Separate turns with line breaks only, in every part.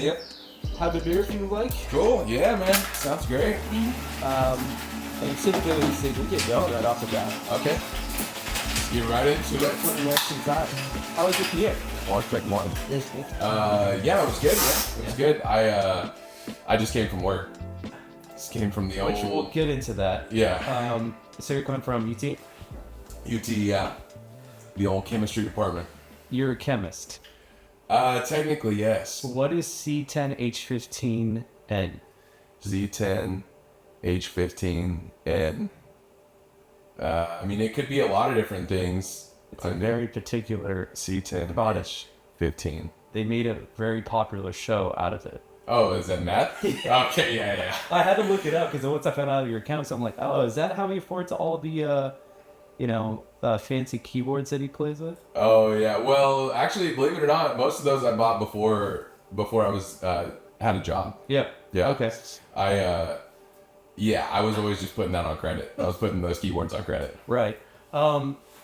Yep.
have a beer if you like.
Cool. Yeah, man. Sounds great.
And typically we get going right off the bat.
Okay. Let's get right into it.
What the rest of that? How was your PA?
I'll expect more. Yeah, it was good. Yeah, it was good. I just came from work. Just came from the
Which
old.
we'll get into that.
Yeah.
So you're coming from UT?
UT. Yeah. The old chemistry department.
You're a chemist.
Technically, yes.
What is C10H15N?
Z10, H15, I mean, it could be a lot of different things.
It's a very particular
C10,
product.
15.
They made a very popular show out of it.
Oh, is that math? Okay, yeah.
I had to look it up because once I found out your account, I'm like, oh, is that how he affords all the, fancy keyboards that he plays with?
Oh, yeah. Well, actually, believe it or not, most of those I bought before I was had a job.
Yep.
Yeah.
Okay.
I was always just putting that on credit. I was putting those keyboards on credit.
Right.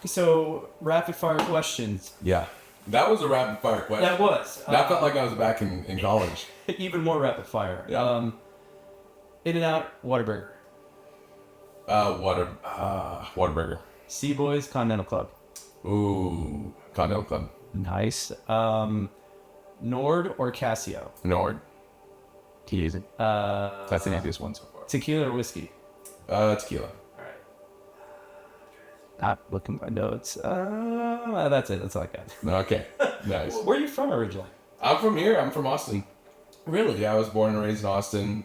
So rapid fire questions.
Yeah. That was a rapid fire question.
That was.
That felt like I was back in college.
Even more rapid fire.
Yeah.
In-N-Out, Whataburger.
Whataburger.
Sea Boys, Continental Club.
Ooh, Continental Club.
Nice. Nord or Casio?
Nord. Easy. That's the easiest one so far.
Tequila or whiskey?
Tequila.
Not looking at my notes. That's it. That's all I got.
Okay. Nice.
Where are you from originally?
I'm from here. I'm from Austin.
Really?
Yeah, I was born and raised in Austin.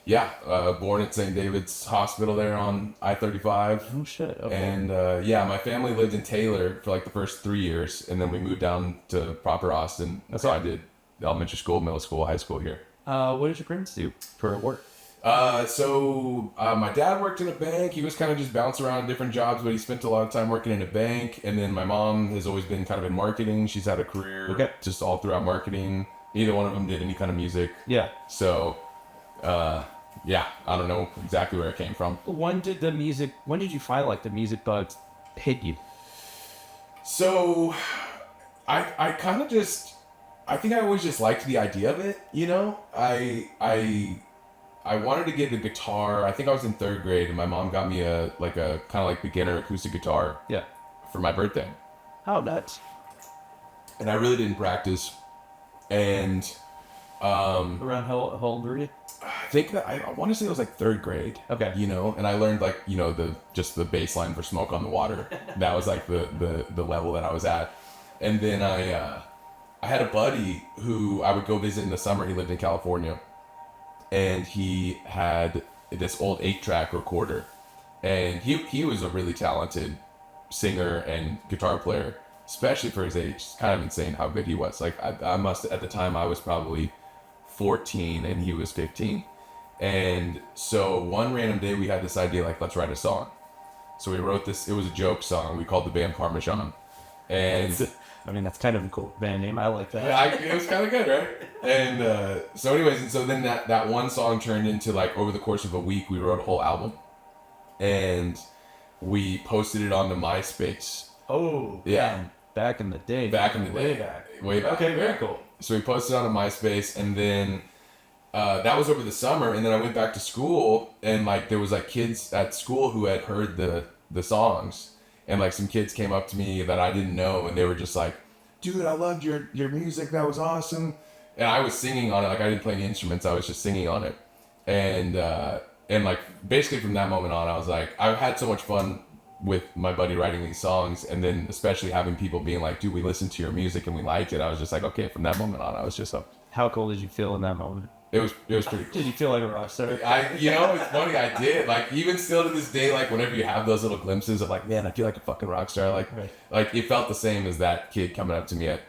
Born at St. David's Hospital there on I-35.
Oh, shit. Okay.
And my family lived in Taylor for like the first 3 years, and then we moved down to proper Austin. That's how I did elementary school, middle school, high school here.
What did your parents do for work?
My dad worked in a bank. He was kind of just bouncing around different jobs, but he spent a lot of time working in a bank. And then my mom has always been kind of in marketing. She's had a career just all throughout marketing. Neither one of them did any kind of music.
Yeah.
So, I don't know exactly where it came from.
When did you find like the music bug hit you?
So, I kind of I think I always just liked the idea of it, you know? I wanted to get a guitar. I think I was in 3rd grade, and my mom got me a kind of like beginner acoustic guitar.
Yeah.
For my birthday.
How nuts.
And I really didn't practice. And
around how old were you?
I think that I want to say it was like 3rd grade.
Okay.
You know, and I learned the bass line for Smoke on the Water. That was like the level that I was at. And then I had a buddy who I would go visit in the summer. He lived in California. And he had this old 8-track recorder. And he was a really talented singer and guitar player, especially for his age. It's kind of insane how good he was. Like, I must, at the time, I was probably 14 and he was 15. And so one random day we had this idea, like, let's write a song. So we wrote this, it was a joke song. We called the band Parmesan. And
I mean, that's kind of a cool band name. I like that.
It was kind of good, right? And so then that one song turned into, like, over the course of a week, we wrote a whole album. And we posted it onto MySpace.
Oh,
yeah.
Man. Back in the day.
Way back.
Okay, very cool.
So we posted it onto MySpace, and then that was over the summer, and then I went back to school, and, like, there was, like, kids at school who had heard the songs. And, like, some kids came up to me that I didn't know, and they were just like, dude, I loved your music. That was awesome. And I was singing on it. Like, I didn't play any instruments. I was just singing on it. And like, basically from that moment on, I was like, I've had so much fun with my buddy writing these songs. And then especially having people being like, dude, we listened to your music and we liked it. I was just like, okay, from that moment on, I was just up.
How cool did you feel in that moment?
It was pretty cool.
Did you feel like a rock star?
It's funny, I did. Like, even still to this day, like, whenever you have those little glimpses of, like, man, I feel like a fucking rock star, like it felt the same as that kid coming up to me at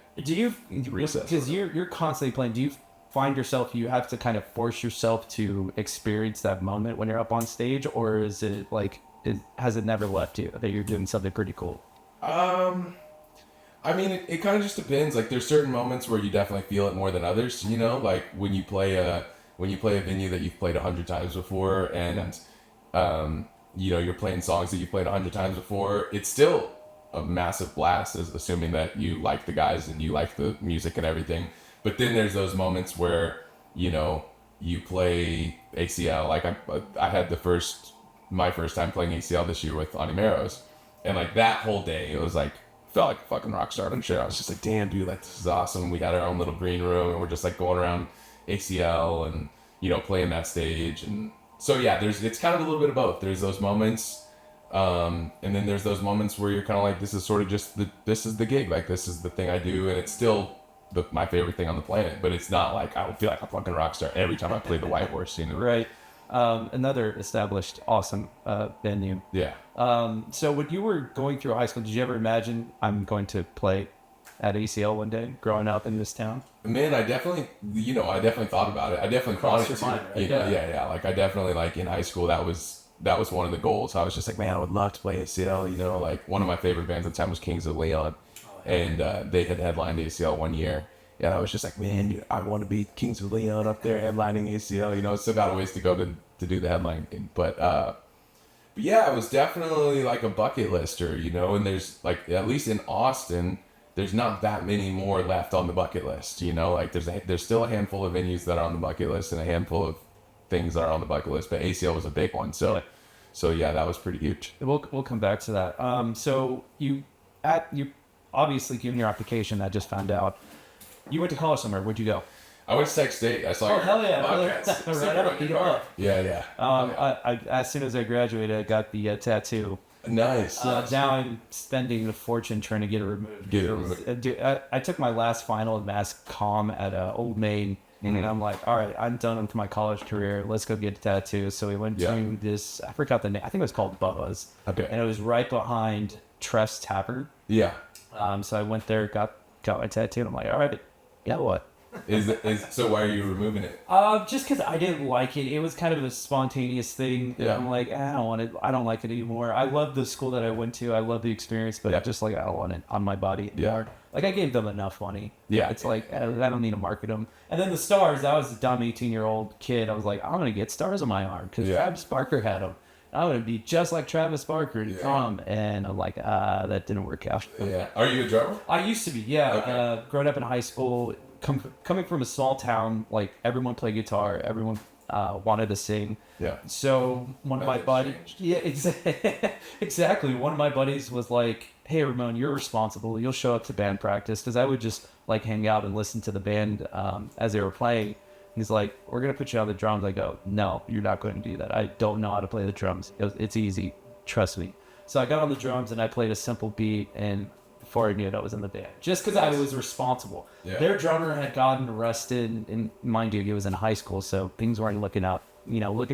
recess.
Because you're constantly playing, do you find yourself, you have to kind of force yourself to experience that moment when you're up on stage, or is it like, has it never left you that you're doing something pretty cool?
I mean, it kind of just depends. Like, there's certain moments where you definitely feel it more than others, you know? Like, when you play a venue that you've played 100 times before, and, you're playing songs that you've played 100 times before, it's still a massive blast, assuming that you like the guys and you like the music and everything. But then there's those moments where, you know, you play ACL. Like I had my first time playing ACL this year with Animeros. And like that whole day, it was like, felt like a fucking rock star and shit. I was just like, damn, dude, like this is awesome. We got our own little green room and we're just like going around ACL and, you know, playing that stage. And so, yeah, it's kind of a little bit of both. There's those moments. And then there's those moments where you're kind of like, this is sort of just this is the gig. Like, this is the thing I do. And it's still my favorite thing on the planet, but it's not like I would feel like a fucking rock star every time I play the White Horse, you know?
Right. Another established awesome venue.
Yeah.
So when you were going through high school, did you ever imagine I'm going to play at ACL one day growing up in this town?
Man, I definitely thought about it. I definitely
Crossed
wanted
your
to.
mind, right?
You know, yeah. Like I definitely, like in high school, that was one of the goals. I was just like, man, I would love to play ACL. You know, like one of my favorite bands at the time was Kings of Leon, and they had headlined ACL one year. And I was just like, man, dude, I want to be Kings of Leon up there headlining ACL. You know, still got a ways to go to do the headlining, but yeah, it was definitely like a bucket lister, you know. And there's like, at least in Austin, there's not that many more left on the bucket list, you know. Like there's still a handful of venues that are on the bucket list and a handful of things that are on the bucket list, but ACL was a big one. So yeah, that was pretty huge.
We'll come back to that. So you obviously, given your application, I just found out you went to college somewhere. Where'd you go?
I went to Tech State. I saw your
hell yeah,
podcast.
right out of the up.
Yeah.
I as soon as I graduated, I got the tattoo.
Nice.
Now I'm spending a fortune trying to get it removed. Dude, I took my last final in Mass Comm at Old Main, and I'm like, all right, I'm done with my college career. Let's go get a tattoo. So we went to this, I forgot the name. I think it was called Bubba's. Okay. And it was right behind Treff's Tavern.
Yeah.
So I went there, got my tattoo, and I'm like, all right, yeah, what?
So why are you removing it?
Just because I didn't like it. It was kind of a spontaneous thing.
Yeah.
I'm like, I don't want it. I don't like it anymore. I love the school that I went to. I love the experience, but just like, I don't want it on my body anymore. Like, I gave them enough money.
Yeah.
It's like, I don't need to market them. And then the stars, I was a dumb 18-year-old kid. I was like, I'm going to get stars on my arm because Travis Barker had them. I want to be just like Travis Barker to come. And I'm like, that didn't work out.
Yeah. Are you a drummer?
I used to be, yeah.
Okay.
Growing up in high school, coming from a small town, like everyone played guitar, everyone wanted to sing.
Yeah.
So one of my buddies, exactly. One of my buddies was like, "Hey, Ramon, you're responsible. You'll show up to band practice," because I would just like hang out and listen to the band as they were playing. He's like, "We're gonna put you on the drums." I go, "No, you're not going to do that. I don't know how to play the drums. It's easy. Trust me." So I got on the drums and I played a simple beat, and before I knew it, I was in the band. Just because I was responsible. Yeah. Their drummer had gotten arrested, and mind you, he was in high school, so things weren't looking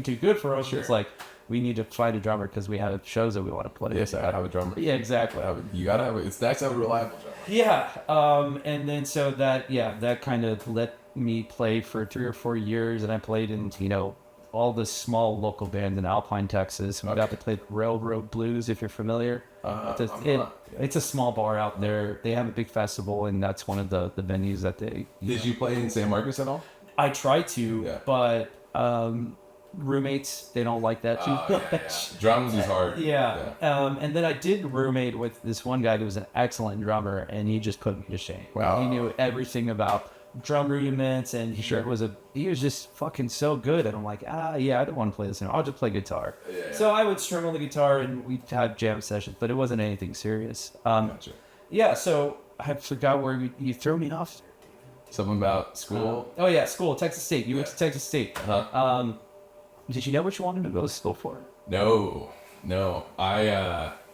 too good for us. Sure. It's like, we need to find a drummer because we have shows that we want to play.
Yes, I gotta have a drummer.
Yeah, exactly.
You gotta have it's nice to have a reliable drummer.
Yeah. And then so that kind of let me play for 3 or 4 years, and I played in, all the small local bands in Alpine, Texas. We got to play Railroad Blues, if you're familiar. It's a small bar out there. They have a big festival, and that's one of the venues that they...
Did you play in San Marcos at all?
I tried to, but roommates, they don't like that too much.
Yeah. Drums is hard.
Yeah. And then I did roommate with this one guy who was an excellent drummer, and he just put me to shame.
Wow.
He knew everything about drum rudiments, and he was just fucking so good, and I'm like, I don't want to play this anymore. I'll just play guitar. Yeah. So I would strum on the guitar, and we'd have jam sessions, but it wasn't anything serious.
Gotcha.
Yeah, so I forgot where you threw me off.
Something about school.
Oh yeah, school, Texas State. You went to Texas State.
Uh-huh.
Did you know what you wanted to go to school for?
No.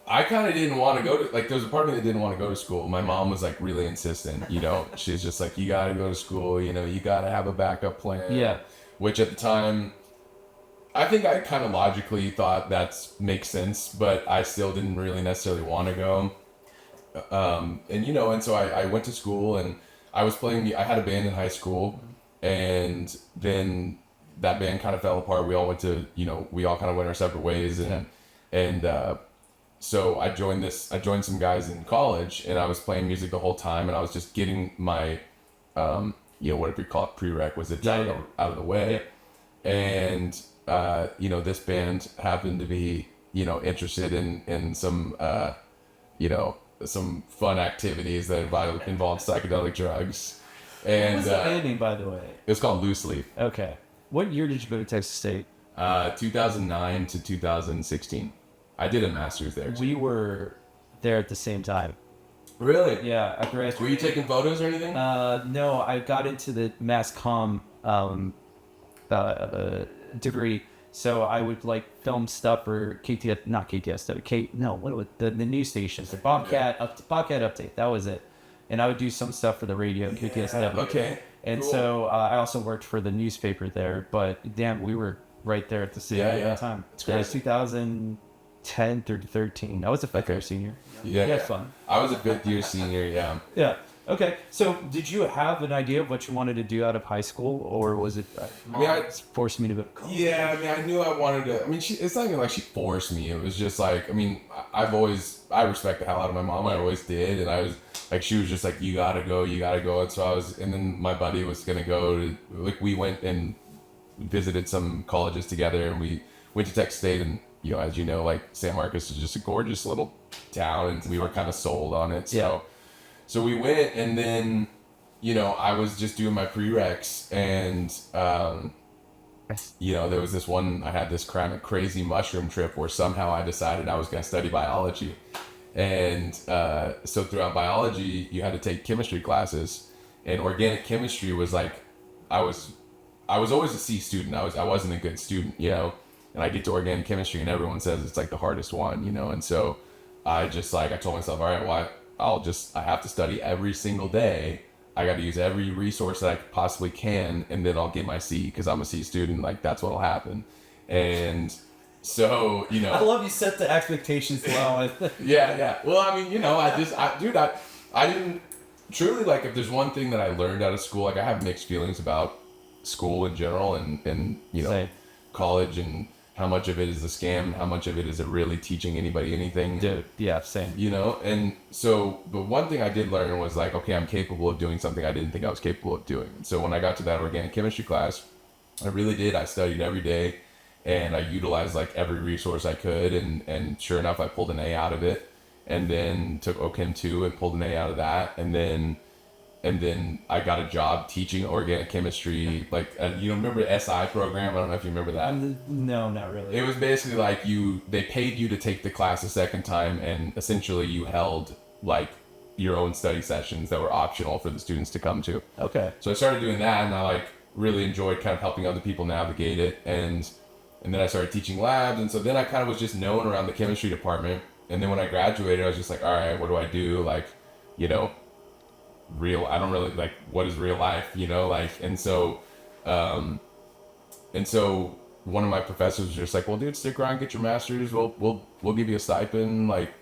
I kind of didn't want to go to, like, there was a part of me that didn't want to go to school. My mom was, like, really insistent, She's just like, you got to go to school, you got to have a backup plan.
Yeah.
Which at the time, I think I kind of logically thought that makes sense, but I still didn't really necessarily want to go. And so I went to school, and I had a band in high school, and then that band kind of fell apart. We all went to, we all kind of went our separate ways, and so I joined some guys in college, and I was playing music the whole time, and I was just getting my, whatever you call it, prerequisites out of the way. Yeah. And, this band happened to be, interested in some, some fun activities that involved psychedelic drugs. And
What's the band name, by the way?
it was called Loose Leaf.
Okay. What year did you go to Texas State?
2009 to 2016. I did a master's there.
We were there at the same time.
Really?
Yeah, after I
Were you taking photos or anything?
no, I got into the mass comm degree, so I would like film stuff for KTS, not KTS, what was the news stations, the Bobcat Update. That was it, and I would do some stuff for the radio, KTS.
Okay.
And
Cool.
so I also worked for the newspaper there. But damn, we were right there at the same time.
It's
It
great.
was 2010 through 13. I was a fifth year senior.
Yeah.
Fun.
I was a fifth year senior. Yeah.
Yeah. Okay. So, did you have an idea of what you wanted to do out of high school, or was it?
I mean,
forced me to.
Yeah, I mean, I knew I wanted to. I mean, it's not even like she forced me. It was just like, I mean, I respect the hell out of my mom. I always did, and I was like, she was just like, you gotta go. And so and then my buddy was gonna go to, like, we went and visited some colleges together, and we went to Texas State, and as you know, like San Marcos is just a gorgeous little town, and we were kind of sold on it. So we went, and then, I was just doing my prereqs, and, there was this one, I had this kind of crazy mushroom trip where somehow I decided I was going to study biology. And so throughout biology, you had to take chemistry classes, and organic chemistry was like, I was always a C student. I wasn't a good student, and I get to organic chemistry and everyone says it's like the hardest one, and so I just I told myself, all right, well, I have to study every single day. I got to use every resource that I possibly can, and then I'll get my C because I'm a C student. Like, that's what'll happen. And so,
I love you set the expectations low.
yeah. Well, I mean, I didn't truly, like, if there's one thing that I learned out of school, like, I have mixed feelings about school in general and
Same.
college, and how much of it is a scam, how much of it is it really teaching anybody anything.
Dude, yeah, same.
And so, but one thing I did learn was like, okay, I'm capable of doing something I didn't think I was capable of doing. And so when I got to that organic chemistry class, I really did. I studied every day, and I utilized like every resource I could. And sure enough, I pulled an A out of it, and then took OChem 2 and pulled an A out of that. And then I got a job teaching organic chemistry, like, remember the SI program? I don't know if you remember that.
No, not really.
It was basically like they paid you to take the class a second time, and essentially you held like your own study sessions that were optional for the students to come to.
Okay.
So I started doing that, and I like really enjoyed kind of helping other people navigate it, and then I started teaching labs, and so then I kind of was just known around the chemistry department. And then when I graduated, I was just like, all right, what do I do? Like, I don't really like, what is real life, and so one of my professors was just like, well, dude, stick around, get your master's, we'll give you a stipend, like,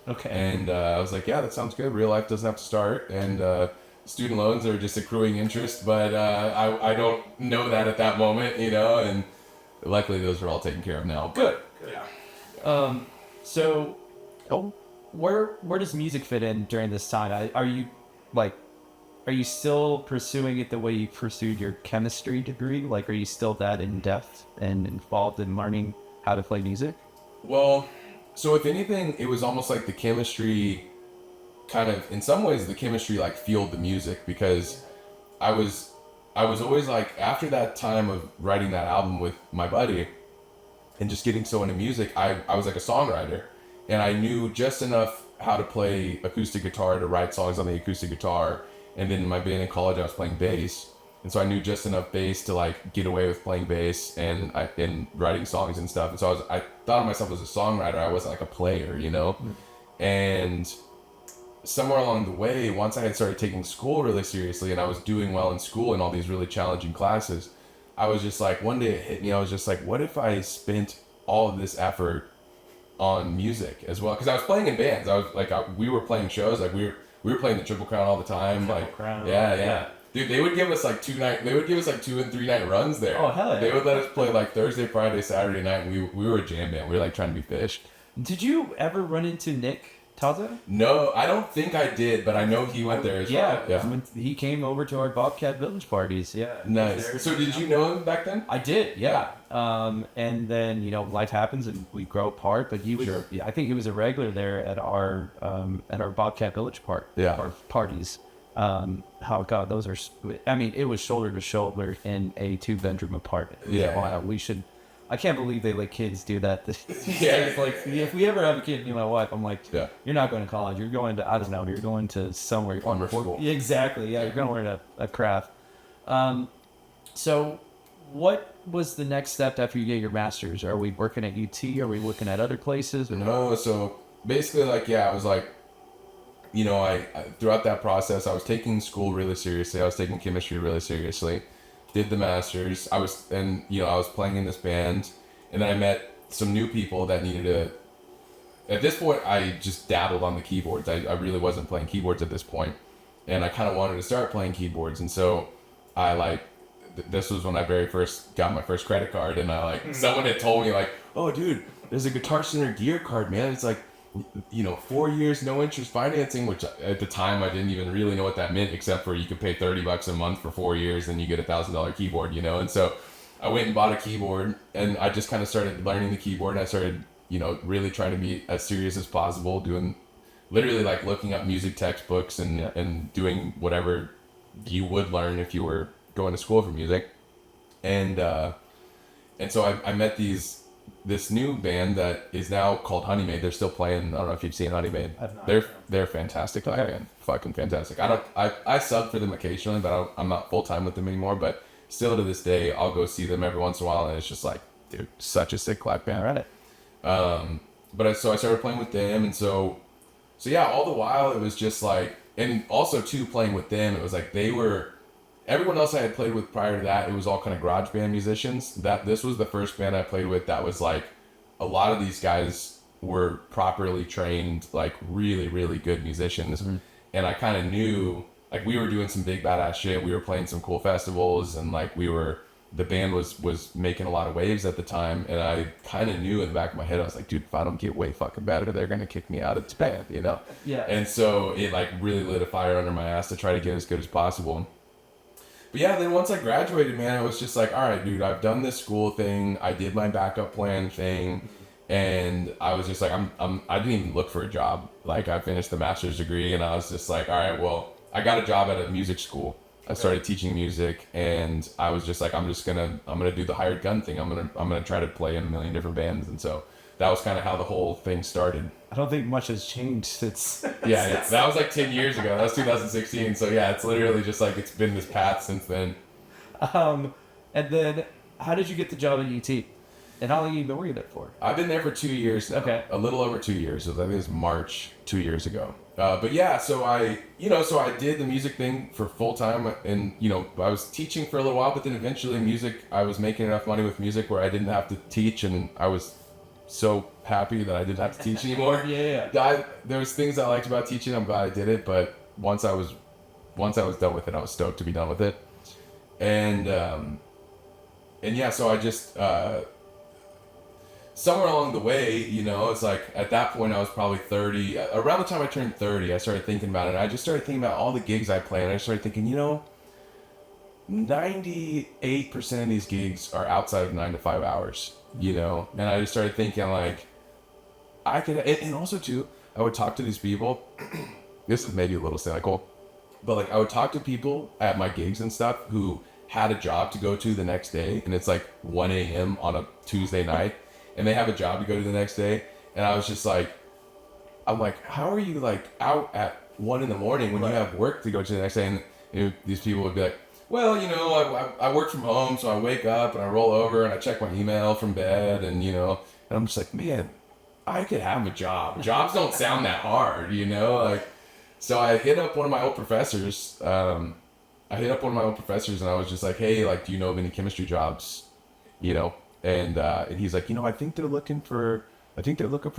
Okay.
And I was like, yeah, that sounds good. Real life doesn't have to start, and student loans are just accruing interest, but I don't know that at that moment, and luckily those are all taken care of now.
Good.
Yeah.
So, where does music fit in during this time? Are you still pursuing it the way you pursued your chemistry degree? Like, are you still that in depth and involved in learning how to play music?
Well, so if anything, it was almost like the chemistry kind of, in some ways, the chemistry like fueled the music, because I was always like, after that time of writing that album with my buddy and just getting so into music, I was like a songwriter, and I knew just enough how to play acoustic guitar to write songs on the acoustic guitar. And then in my band in college, I was playing bass, and so I knew just enough bass to like get away with playing bass and writing songs and stuff. And so I thought of myself as a songwriter. I wasn't like a player, And somewhere along the way, once I had started taking school really seriously, and I was doing well in school in all these really challenging classes, I was just like, one day it hit me. I was just like, what if I spent all of this effort on music as well? Because I was playing in bands. I was like, we were playing shows, like we were playing the Triple Crown all the time.
Triple Crown.
Yeah. Dude, they would give us like 2 and 3 night runs there.
Oh, hell yeah.
They would let us play like Thursday, Friday, Saturday night, and we were a jam band. We were like trying to be fish.
Did you ever run into Nick Taza?
No, I don't think I did, but I know he went there as well.
Yeah. He came over to our Bobcat Village parties. Yeah.
Nice. So did you know him back then?
I did, yeah. And then, life happens and we grow apart, but he was,
Sure.
I think he was a regular there at our Bobcat Village parties. how God, those are, I mean, it was shoulder to shoulder in a 2-bedroom apartment.
Yeah.
Wow, I can't believe they let kids do that.
Yeah.
It's like, if we ever have a kid, my wife, I'm like,
Yeah.
you're not going to college. You're going to, I don't know, you're going to somewhere.
Wonderful.
Yeah, exactly. Yeah, you're going to learn a craft. So what was the next step after you get your master's? Are we working at UT? Are we looking at other places?
No, so basically, like, yeah, I was like, I throughout that process, I was taking school really seriously. I was taking chemistry really seriously. Did the master's. I was playing in this band, and then I met some new people that needed to. At this point, I just dabbled on the keyboards. I really wasn't playing keyboards at this point, and I kind of wanted to start playing keyboards. And so, this was when I very first got my first credit card, and someone had told me like, "Oh, dude, there's a Guitar Center Gear card, man. It's like, 4 years no interest financing," which at the time I didn't even really know what that meant, except for you could pay $30 a month for 4 years and you get $1,000 keyboard, And so I went and bought a keyboard, and I just kind of started learning the keyboard, and I started, really trying to be as serious as possible, doing literally like looking up music textbooks and doing whatever you would learn if you were going to school for music. And so I met this new band that is now called Honeymaid. They're still playing. I don't know if you've seen Honeymaid.
I've not.
They're fantastic live band. Fucking fantastic. I sub for them occasionally, but I'm not full time with them anymore. But still to this day, I'll go see them every once in a while, and it's just like, dude, such a sick live band.
All right.
So I started playing with them, and so yeah, all the while it was just like, and also too playing with them, it was like everyone else I had played with prior to that, it was all kind of garage band musicians. This was the first band I played with that was like, a lot of these guys were properly trained, like really, really good musicians. Mm-hmm. And I kind of knew, like, we were doing some big badass shit. We were playing some cool festivals, and like the band was making a lot of waves at the time. And I kind of knew in the back of my head, I was like, dude, if I don't get way fucking better, they're going to kick me out of this band,
Yeah.
And so it like really lit a fire under my ass to try to get as good as possible. But yeah, then once I graduated, man, I was just like, all right, dude, I've done this school thing. I did my backup plan thing. And I was just like, I didn't even look for a job. Like, I finished the master's degree, and I was just like, all right, well, I got a job at a music school. I started teaching music, and I was just like, I'm gonna do the hired gun thing. I'm gonna try to play in a million different bands. And so that was kind of how the whole thing started.
I don't think much has changed since.
Yeah, that was like 10 years ago. That was 2016. So yeah, it's literally just like, it's been this path since then.
And then how did you get the job at UT? And how long have you been working there for?
I've been there for 2 years now.
Okay.
A little over 2 years. I think it was March 2 years ago. But yeah, so I did the music thing for full time, and I was teaching for a little while, but then eventually I was making enough money with music where I didn't have to teach, and I was so happy that I didn't have to teach anymore.
Yeah.
There was things I liked about teaching. I'm glad I did it, but once I was done with it, I was stoked to be done with it. And yeah, so I just somewhere along the way, it's like at that point I was probably 30. Around the time I turned 30, I started thinking about it. I just started thinking about all the gigs I play, and I started thinking, 98% of these gigs are outside of 9 to 5 hours. And I just started thinking like, I could, and also too, I would talk to these people. This is maybe a little cynical, but like I would talk to people at my gigs and stuff who had a job to go to the next day, and it's like 1 a.m. on a Tuesday night, and they have a job to go to the next day. And I was just like, I'm like, how are you like out at 1 a.m. when you have work to go to the next day? And these people would be like, well, I work from home, so I wake up and I roll over and I check my email from bed, and and I'm just like, man, I could have a job. Jobs don't sound that hard, like. So I hit up one of my old professors. And I was just like, hey, like, do you know of any chemistry jobs? And he's like, I think they're looking for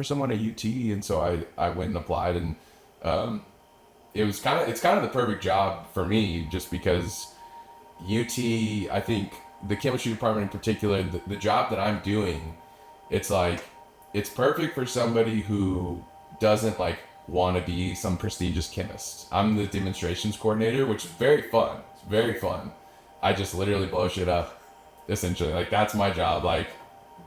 someone at UT. And so I went and applied, and it's kind of the perfect job for me, just because UT, I think the chemistry department in particular, the job that I'm doing, it's like, it's perfect for somebody who doesn't like want to be some prestigious chemist. I'm the demonstrations coordinator, which is very fun. It's very fun. I just literally blow shit up, essentially. Like, that's my job, like,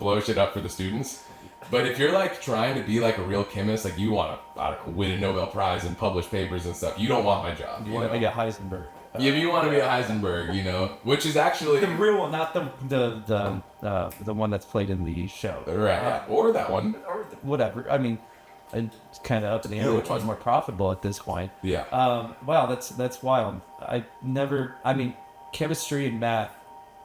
blow shit up for the students. But if you're like trying to be like a real chemist, like you want to, I don't know, win a Nobel Prize and publish papers and stuff, you don't want my job.
You want to be a Heisenberg.
If you want to be a Heisenberg, which is actually
The real one, not the one that's played in the show.
right, or that one,
Or whatever. I mean, it's kind of up in the air which one's more profitable at this point.
Yeah.
Wow, that's wild. Chemistry and math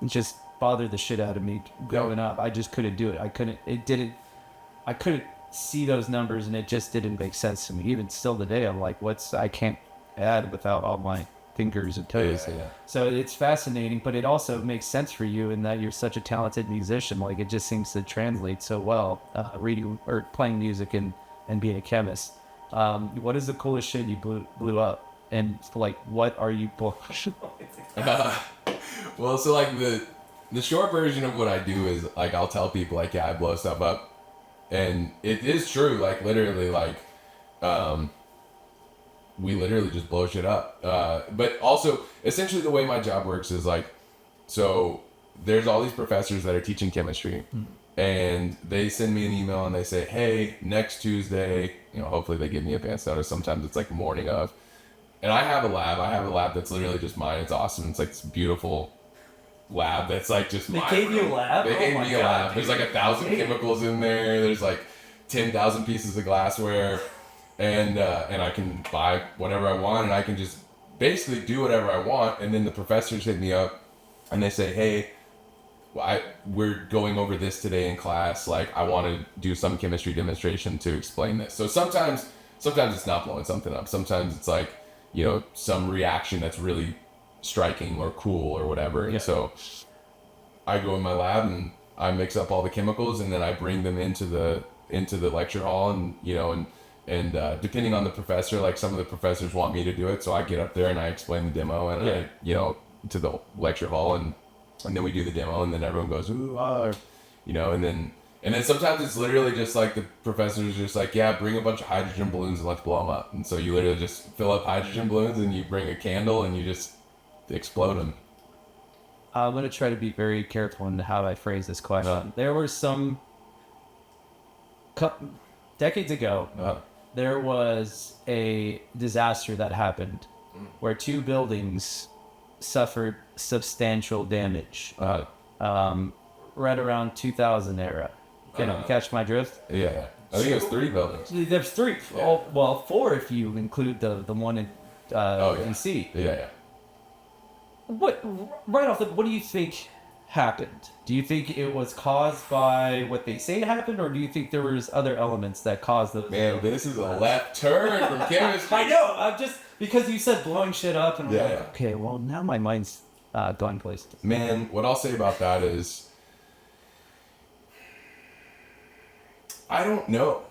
just bothered the shit out of me growing up. I just couldn't do it. I couldn't see those numbers, and it just didn't make sense to me. Even still today, I'm like, I can't add without all my fingers and toes.
Yeah.
So it's fascinating, but it also makes sense for you in that you're such a talented musician. Like, it just seems to translate so well, reading or playing music and being a chemist. What is the coolest shit you blew up? And like, what are you blowing?
Well, so like the short version of what I do is like I'll tell people like, yeah, I blow stuff up, and it is true. Like literally, like we literally just blow shit up. But also, essentially, the way my job works is like, so there's all these professors that are teaching chemistry, and they send me an email and they say, hey, next Tuesday, hopefully they give me advance notice. Sometimes it's like morning of. And I have a lab that's literally just mine. It's awesome. It's like this beautiful lab that's like just
They gave you a lab?
They gave me a lab.
Dude.
There's like 1,000 chemicals in there. There's like 10,000 pieces of glassware. And I can buy whatever I want, and I can just basically do whatever I want. And then the professors hit me up and they say, hey, we're going over this today in class. Like, I want to do some chemistry demonstration to explain this. So sometimes it's not blowing something up. Sometimes it's like, some reaction that's really striking or cool or whatever. And so I go in my lab and I mix up all the chemicals, and then I bring them into the lecture hall, and and depending on the professor, like some of the professors want me to do it, so I get up there and I explain the demo, and I to the lecture hall, and then we do the demo, and then everyone goes ooh ah, and then sometimes it's literally just like the professor's just like, yeah, bring a bunch of hydrogen balloons and let's blow them up. And so you literally just fill up hydrogen balloons and you bring a candle and you just explode them.
I'm going to try to be very careful in how I phrase this question. There were some decades ago, there was a disaster that happened where 2 buildings suffered substantial damage. Right around 2000 era. Catch my drift?
Yeah. I think it was 3 buildings.
There's 3.
Yeah.
4 if you include the one in C.
Yeah.
What do you think happened? Do you think it was caused by what they say happened, or do you think there was other elements that caused those?
Man, this is a left turn from chemistry.
I know. I'm just because you said blowing shit up, and I'm like,
Yeah.
okay, well now my mind's gone places.
Man, what I'll say about that is, I don't know.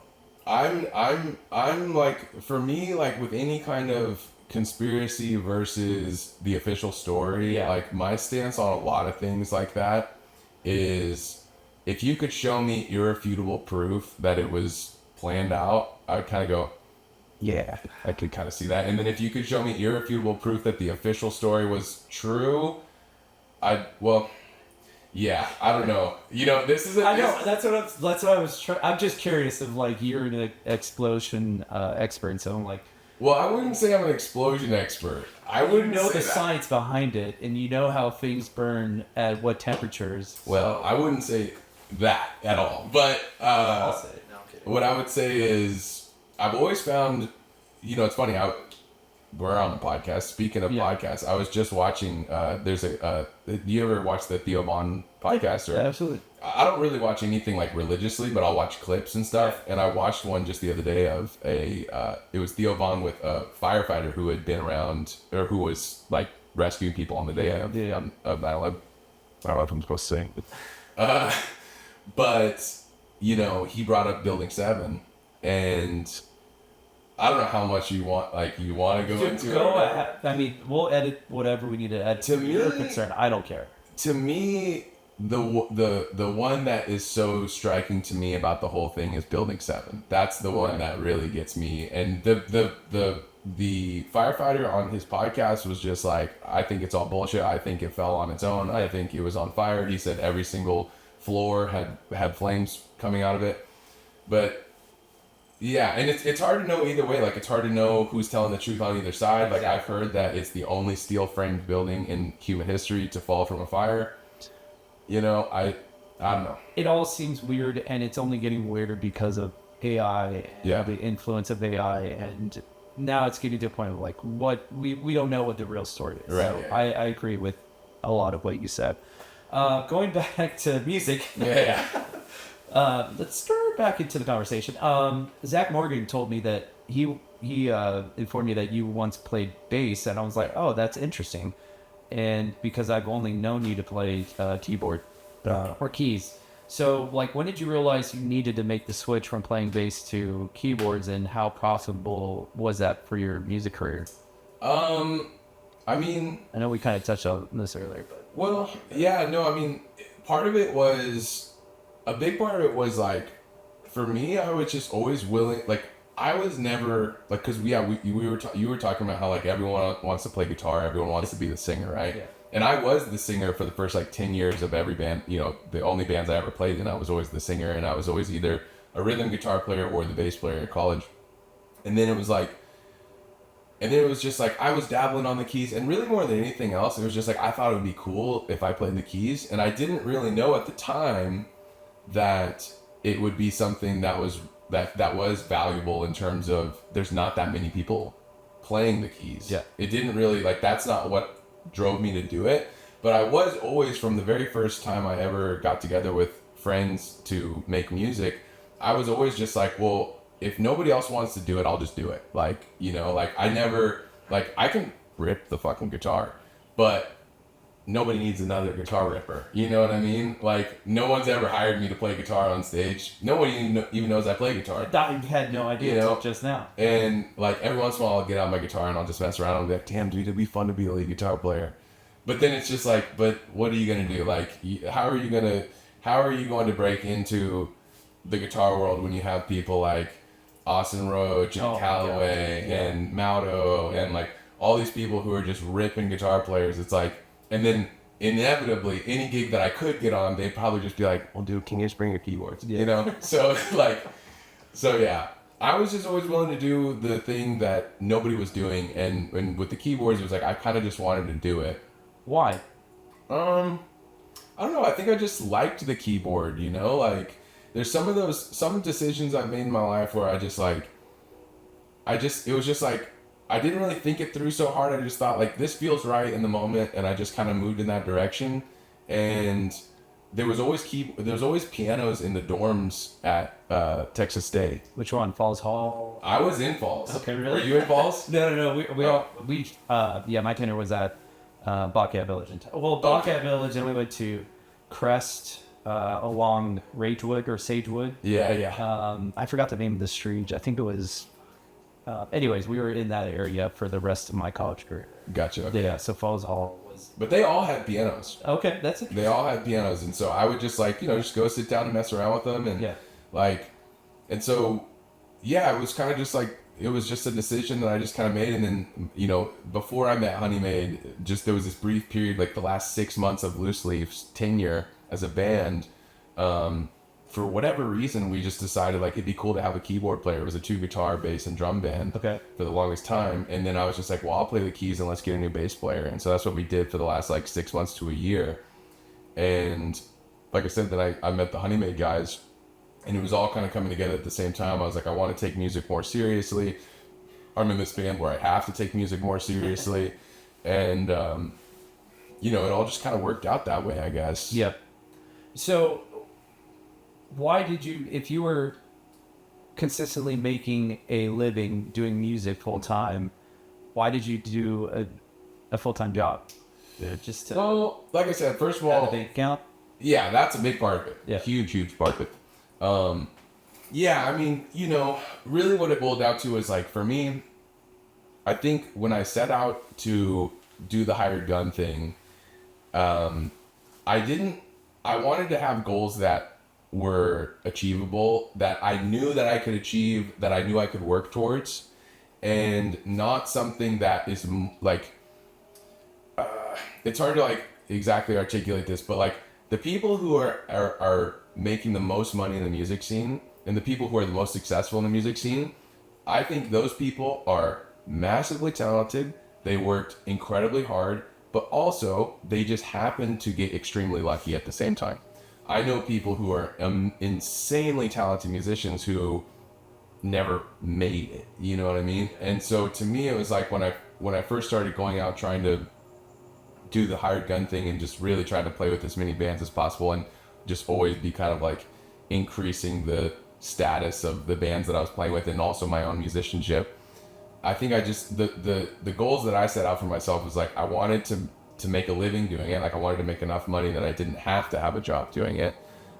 I'm like, for me, like with any kind of conspiracy versus the official story, like my stance on a lot of things like that is, if you could show me irrefutable proof that it was planned out, I'd kind of go, yeah, I could kind of see that. And then if you could show me irrefutable proof that the official story was true, yeah, I don't know. This is
I know that's what I was trying. I'm just curious of like, you're an explosion expert, so I'm like,
well, I wouldn't say I'm an explosion expert. I wouldn't
know
say
the
that.
science behind it, and you know how things burn at what temperatures.
Well, I wouldn't say that at all. But
I'll say it. No, I'm kidding.
what I would say is, I've always found, it's funny. We're on the podcast. Speaking of podcasts, I was just watching. There's do you ever watch the Theo Von podcast?
Yeah, absolutely.
I don't really watch anything like religiously, but I'll watch clips and stuff. And I watched one just the other day of it was Theo Von with a firefighter who had been around, or who was like rescuing people on the day of 9/11. I don't know if I'm supposed to say. But he brought up Building 7, and I don't know how much you want to go into it.
I mean, we'll edit whatever we need to edit.
To me,
you're concerned, I don't care.
To me, the one that is so striking to me about the whole thing is Building 7. That's the one that really gets me. And the firefighter on his podcast was just like, I think it's all bullshit. I think it fell on its own. I think it was on fire. He said every single floor had flames coming out of it. But yeah, and it's hard to know either way. Like, it's hard to know who's telling the truth on either side. Like, I've heard that it's the only steel framed building in human history to fall from a fire. You know, I don't know.
It all seems weird, and it's only getting weirder because of AI and the influence of AI, and now it's getting to a point of like what we don't know what the real story is.
Right.
So I agree with a lot of what you said. Going back to music, let's start back into the conversation. Zach Morgan told me that he informed me that you once played bass, and I was like, oh, that's interesting. And because I've only known you to play keyboard or keys. So, like, when did you realize you needed to make the switch from playing bass to keyboards, and how possible was that for your music career?
I mean,
I know we kind of touched on this earlier, but
well, yeah, no, I mean, part of it was, a big part of it was like, for me, I was just always willing, like, I was never, like, because you were talking about how, like, everyone wants to play guitar, everyone wants to be the singer, right?
Yeah.
And I was the singer for the first, like, 10 years of every band, you know, the only bands I ever played in, I was always the singer, and I was always either a rhythm guitar player or the bass player at college. And then it was just like, I was dabbling on the keys, and really more than anything else, it was just like, I thought it would be cool if I played the keys, and I didn't really know at the time that it would be something that was valuable in terms of there's not that many people playing the keys.
Yeah.
It didn't really, like, that's not what drove me to do it. But I was always, from the very first time I ever got together with friends to make music, I was always just like, well, if nobody else wants to do it, I'll just do it. Like, you know, like, I never, like, I can rip the fucking guitar, but nobody needs another guitar ripper. You know what I mean? Like, no one's ever hired me to play guitar on stage. Nobody even knows I play guitar.
I had no idea until just now.
And, like, every once in a while I'll get out my guitar and I'll just mess around and be like, damn, dude, it'd be fun to be a lead guitar player. But then it's just like, but what are you going to do? Like, how are you going to break into the guitar world when you have people like Austin Roach and Calloway and Maudo and, like, all these people who are just ripping guitar players? It's like, and then inevitably, any gig that I could get on, they'd probably just be like, well, dude, can you just bring your keyboards?
Yeah.
You know? So, like, yeah. I was just always willing to do the thing that nobody was doing. And with the keyboards, it was like, I kind of just wanted to do it.
Why?
I don't know. I think I just liked the keyboard, you know? Like, there's some decisions I've made in my life where it was just like, I didn't really think it through so hard. I just thought, like, this feels right in the moment, and I just kind of moved in that direction. And there was always pianos in the dorms at Texas State.
Which one? Falls Hall?
I was in Falls.
Okay, really?
Were you in Falls?
No. My tenure was at Bobcat Village. Bobcat Village, and we went to Crest along Ragewood or Sagewood.
Yeah.
I forgot the name of the street. I think it was. Anyways, we were in that area for the rest of my college career.
Gotcha. Okay.
Yeah, so Falls Hall was.
But they all had pianos.
Okay, that's it.
They all had pianos, and so I would just, like, you know, just go sit down and mess around with them, and and so, yeah, it was kind of just like, it was just a decision that I just kind of made. And then, you know, before I met Honeymaid, just there was this brief period, like the last 6 months of Loose Leaf's tenure as a band. For whatever reason, we just decided, like, it'd be cool to have a keyboard player. It was a 2-guitar, bass, and drum band for the longest time. And then I was just like, well, I'll play the keys and let's get a new bass player. And so that's what we did for the last, like, 6 months to a year. And like I said, then I met the Honeymaid guys, and it was all kind of coming together at the same time. I was like, I want to take music more seriously. I'm in this band where I have to take music more seriously. And, you know, it all just kind of worked out that way, I guess.
Yep. So why did you, if you were consistently making a living doing music full time, why did you do a full time job? Just to
well, like I said, first of all,
the bank account.
Yeah, that's a big part of it.
Yeah,
huge part of it. Yeah, I mean, you know, really what it boiled down to is, like, for me, I think when I set out to do the hired gun thing, I wanted to have goals that were achievable, that I knew that I could achieve, that I knew I could work towards, and not something that is like, it's hard to, like, exactly articulate this, but, like, the people who are making the most money in the music scene and the people who are the most successful in the music scene, I think those people are massively talented. They worked incredibly hard, but also they just happen to get extremely lucky at the same time. I know people who are insanely talented musicians who never made it. You know what I mean? And so to me, it was like when I first started going out trying to do the hired gun thing and just really trying to play with as many bands as possible and just always be kind of like increasing the status of the bands that I was playing with and also my own musicianship. I think I just the goals that I set out for myself was like I wanted to make a living doing it. Like I wanted to make enough money that I didn't have to have a job doing it.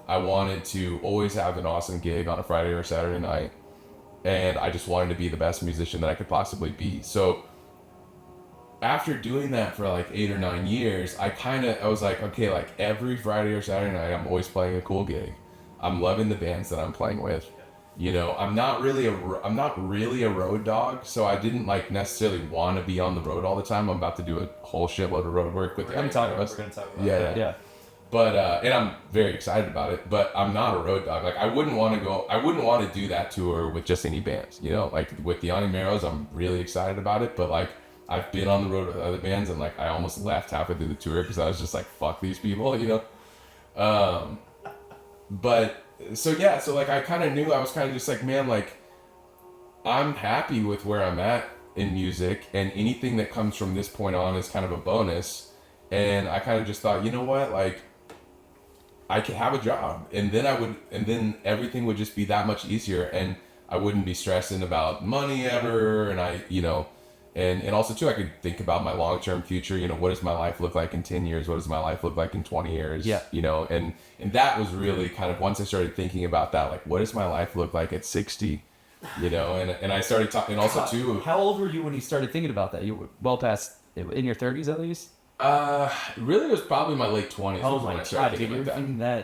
I wanted to always have an awesome gig on a Friday or Saturday night. And I just wanted to be the best musician that I could possibly be. So after doing that for like 8 or 9 years, I was like, okay, like every Friday or Saturday night, I'm always playing a cool gig. I'm loving the bands that I'm playing with. You know, I'm not really a road dog, so I didn't like necessarily want to be on the road all the time. I'm about to do a whole shitload of road work with.
We're gonna talk about
yeah. But and I'm very excited about it. But I'm not a road dog. Like I wouldn't want to do that tour with just any bands. You know, like with the Ani Marrows, I'm really excited about it. But like I've been on the road with other bands, and like I almost left halfway through the tour because I was just like, fuck these people, you know. But so yeah, so like I kind of knew I was kind of just like, man, like I'm happy with where I'm at in music, and anything that comes from this point on is kind of a bonus. And I kind of just thought, you know what, like I could have a job, and then everything would just be that much easier, and I wouldn't be stressing about money ever, and I, you know, and also too, I could think about my long-term future. You know, what does my life look like in 10 years? What does my life look like in 20 years?
Yeah.
You know, and that was really kind of once I started thinking about that, like, what does my life look like at 60? You know, and I started talking also too.
How old were you when you started thinking about that? You were well past in your 30s at least.
Really, it was probably my late 20s.
Oh my god, dude,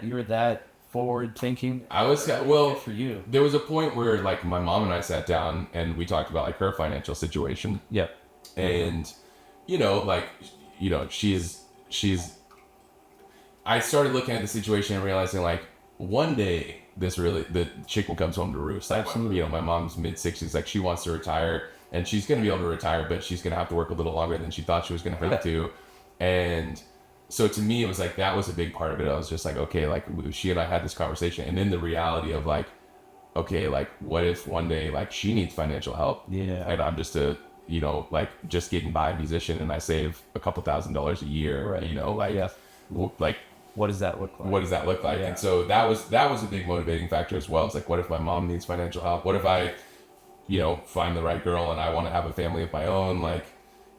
you were that forward thinking.
I was well
for you.
There was a point where like my mom and I sat down and we talked about like her financial situation.
Yep.
And you know, like, you know, she's. I started looking at the situation and realizing like one day the chick will come home to roost. Like,
Absolutely.
you know, my mom's mid-60s, like she wants to retire, and she's gonna be able to retire, but she's gonna have to work a little longer than she thought she was gonna have to. And so to me, it was like, that was a big part of it. I was just like, okay, like she and I had this conversation, and then the reality of like, okay, like what if one day like she needs financial help?
Yeah.
And I'm just a, you know, like just getting by musician, and I save a couple $1,000s a year,
right.
You know, like,
yeah.
Like,
what does that look like?
What does that look like?
Yeah.
And so that was a big motivating factor as well. It's like, what if my mom needs financial help? What if I, you know, find the right girl and I want to have a family of my own? Like,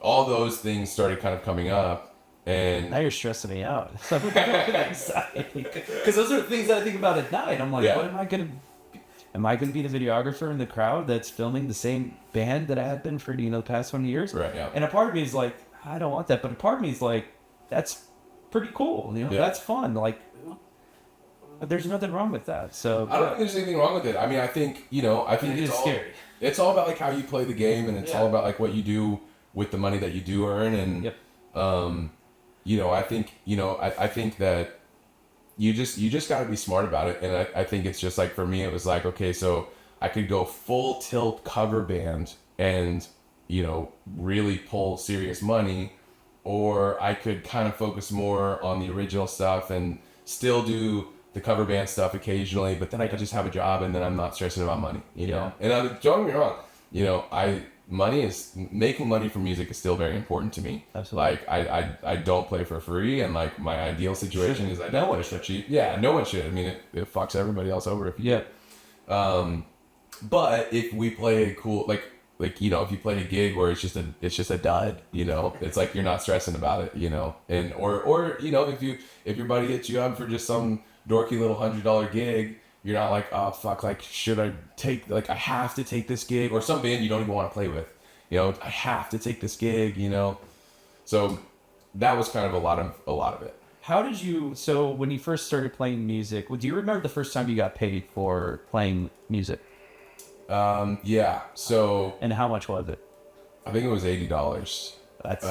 all those things started kind of coming up. And
now you're stressing me out. Because those are the things that I think about at night. I'm like, what am I gonna be the videographer in the crowd that's filming the same band that I have been for, you know, the past 20 years?
Right. Yeah.
And a part of me is like, I don't want that, but a part of me is like, that's pretty cool. You know, that's fun. Like, there's nothing wrong with that. So
I don't think there's anything wrong with it. I mean, I think
it's scary.
It's all about like how you play the game, and it's all about like what you do with the money that you do earn. And you know, I think that you just got to be smart about it. And I think it's just like, for me, it was like, okay, so I could go full tilt cover band and, you know, really pull serious money, or I could kind of focus more on the original stuff and still do the cover band stuff occasionally, but then I could just have a job, and then I'm not stressing about money, you know? And don't get me wrong, you know, making money from music is still very important to me.
Absolutely.
Like, I don't play for free, and like my ideal situation is I don't play for cheap. Yeah, no one should. I mean, it fucks everybody else over if you but if we play a cool, like, you know, if you play a gig where it's just a dud, you know, it's like you're not stressing about it, you know, and or you know, if your buddy hits you up for just some dorky little $100 gig, you're not like, oh fuck, like should I take, like I have to take this gig, or some band you don't even want to play with, you know, I have to take this gig, you know. So that was kind of a lot of it.
How did you? So when you first started playing music, do you remember the first time you got paid for playing music?
Yeah. So.
And how much was it?
I think it was $80.
That's.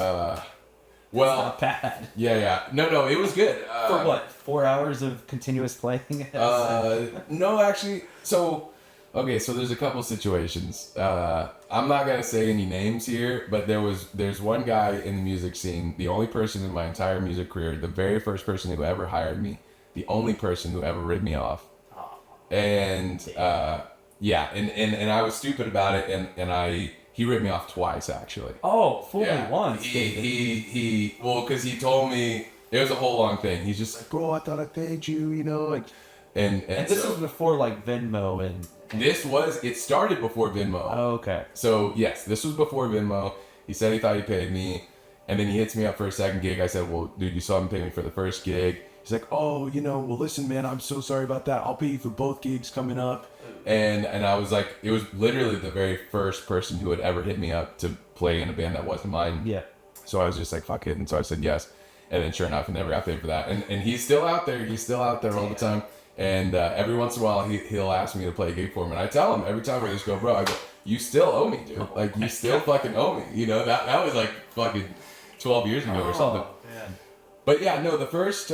Well,
not bad.
yeah. No, it was good.
For what? 4 hours of continuous playing?
No, actually. So there's a couple situations. I'm not gonna say any names here, but there's one guy in the music scene, the only person in my entire music career, the very first person who ever hired me, the only person who ever ripped me off, and and I was stupid about it, and he ripped me off twice actually.
Oh, fully once.
Because he told me it was a whole long thing. He's just like, bro, I thought I paid you, like, and
this was before like Venmo and.
It started before Venmo.
Oh, okay.
So yes, this was before Venmo. He said he thought he paid me, and then he hits me up for a second gig. I said, well, dude, you saw him pay me for the first gig. He's like, oh, well, listen, man, I'm so sorry about that. I'll pay you for both gigs coming up. And I was like, it was literally the very first person who had ever hit me up to play in a band that wasn't mine.
Yeah.
So I was just like, fuck it. And so I said yes. And then sure enough, I never got paid for that. And he's still out there. He's still out there all the time. And every once in a while, he'll ask me to play a gig for him. And I tell him every time we just go, bro, I go, you still owe me, dude. Like, you still fucking owe me. That was like fucking 12 years ago or something.
Man.
But yeah, no, the first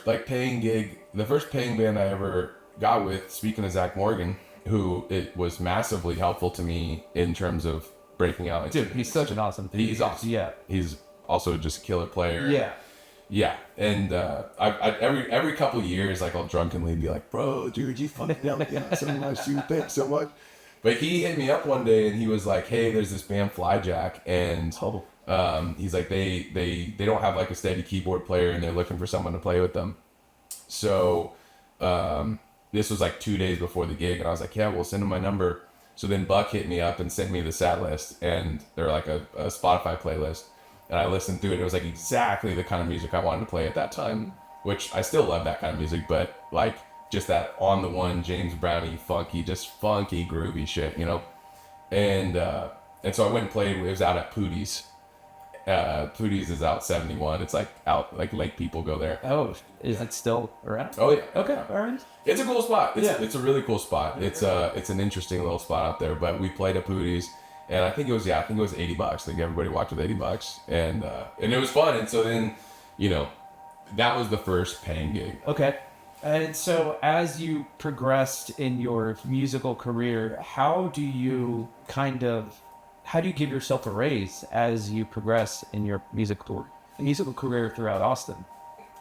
like paying gig, the first paying band I ever got with, speaking of Zach Morgan, who it was massively helpful to me in terms of breaking out.
Dude, he's such an awesome dude.
He's awesome.
Yeah.
He's also just a killer player.
Yeah.
Yeah, and I every couple of years, like, I'll drunkenly be like, bro, dude, you fucking out so much, dude, thanks so much. But he hit me up one day and he was like, hey, there's this band Flyjack, and he's like, they don't have like a steady keyboard player and they're looking for someone to play with them. So this was like 2 days before the gig, and I was like, yeah, we'll send him my number. So then Buck hit me up and sent me the set list, and they're like a Spotify playlist. And I listened through it. It was like exactly the kind of music I wanted to play at that time, which I still love that kind of music, but like just that on the one James Brownie funky groovy shit, And so I went and played. It was out at Pootie's. Pootie's is out 71. It's like out like Lake People go there.
Oh, is it still around?
Oh yeah.
Okay, all right.
It's a cool spot. It's a really cool spot. It's an interesting little spot out there. But we played at Pootie's. And I think it was $80. I think everybody walked with $80, and it was fun. And so then, that was the first paying gig.
Okay. And so as you progressed in your musical career, how do you give yourself a raise as you progress in your musical career throughout Austin?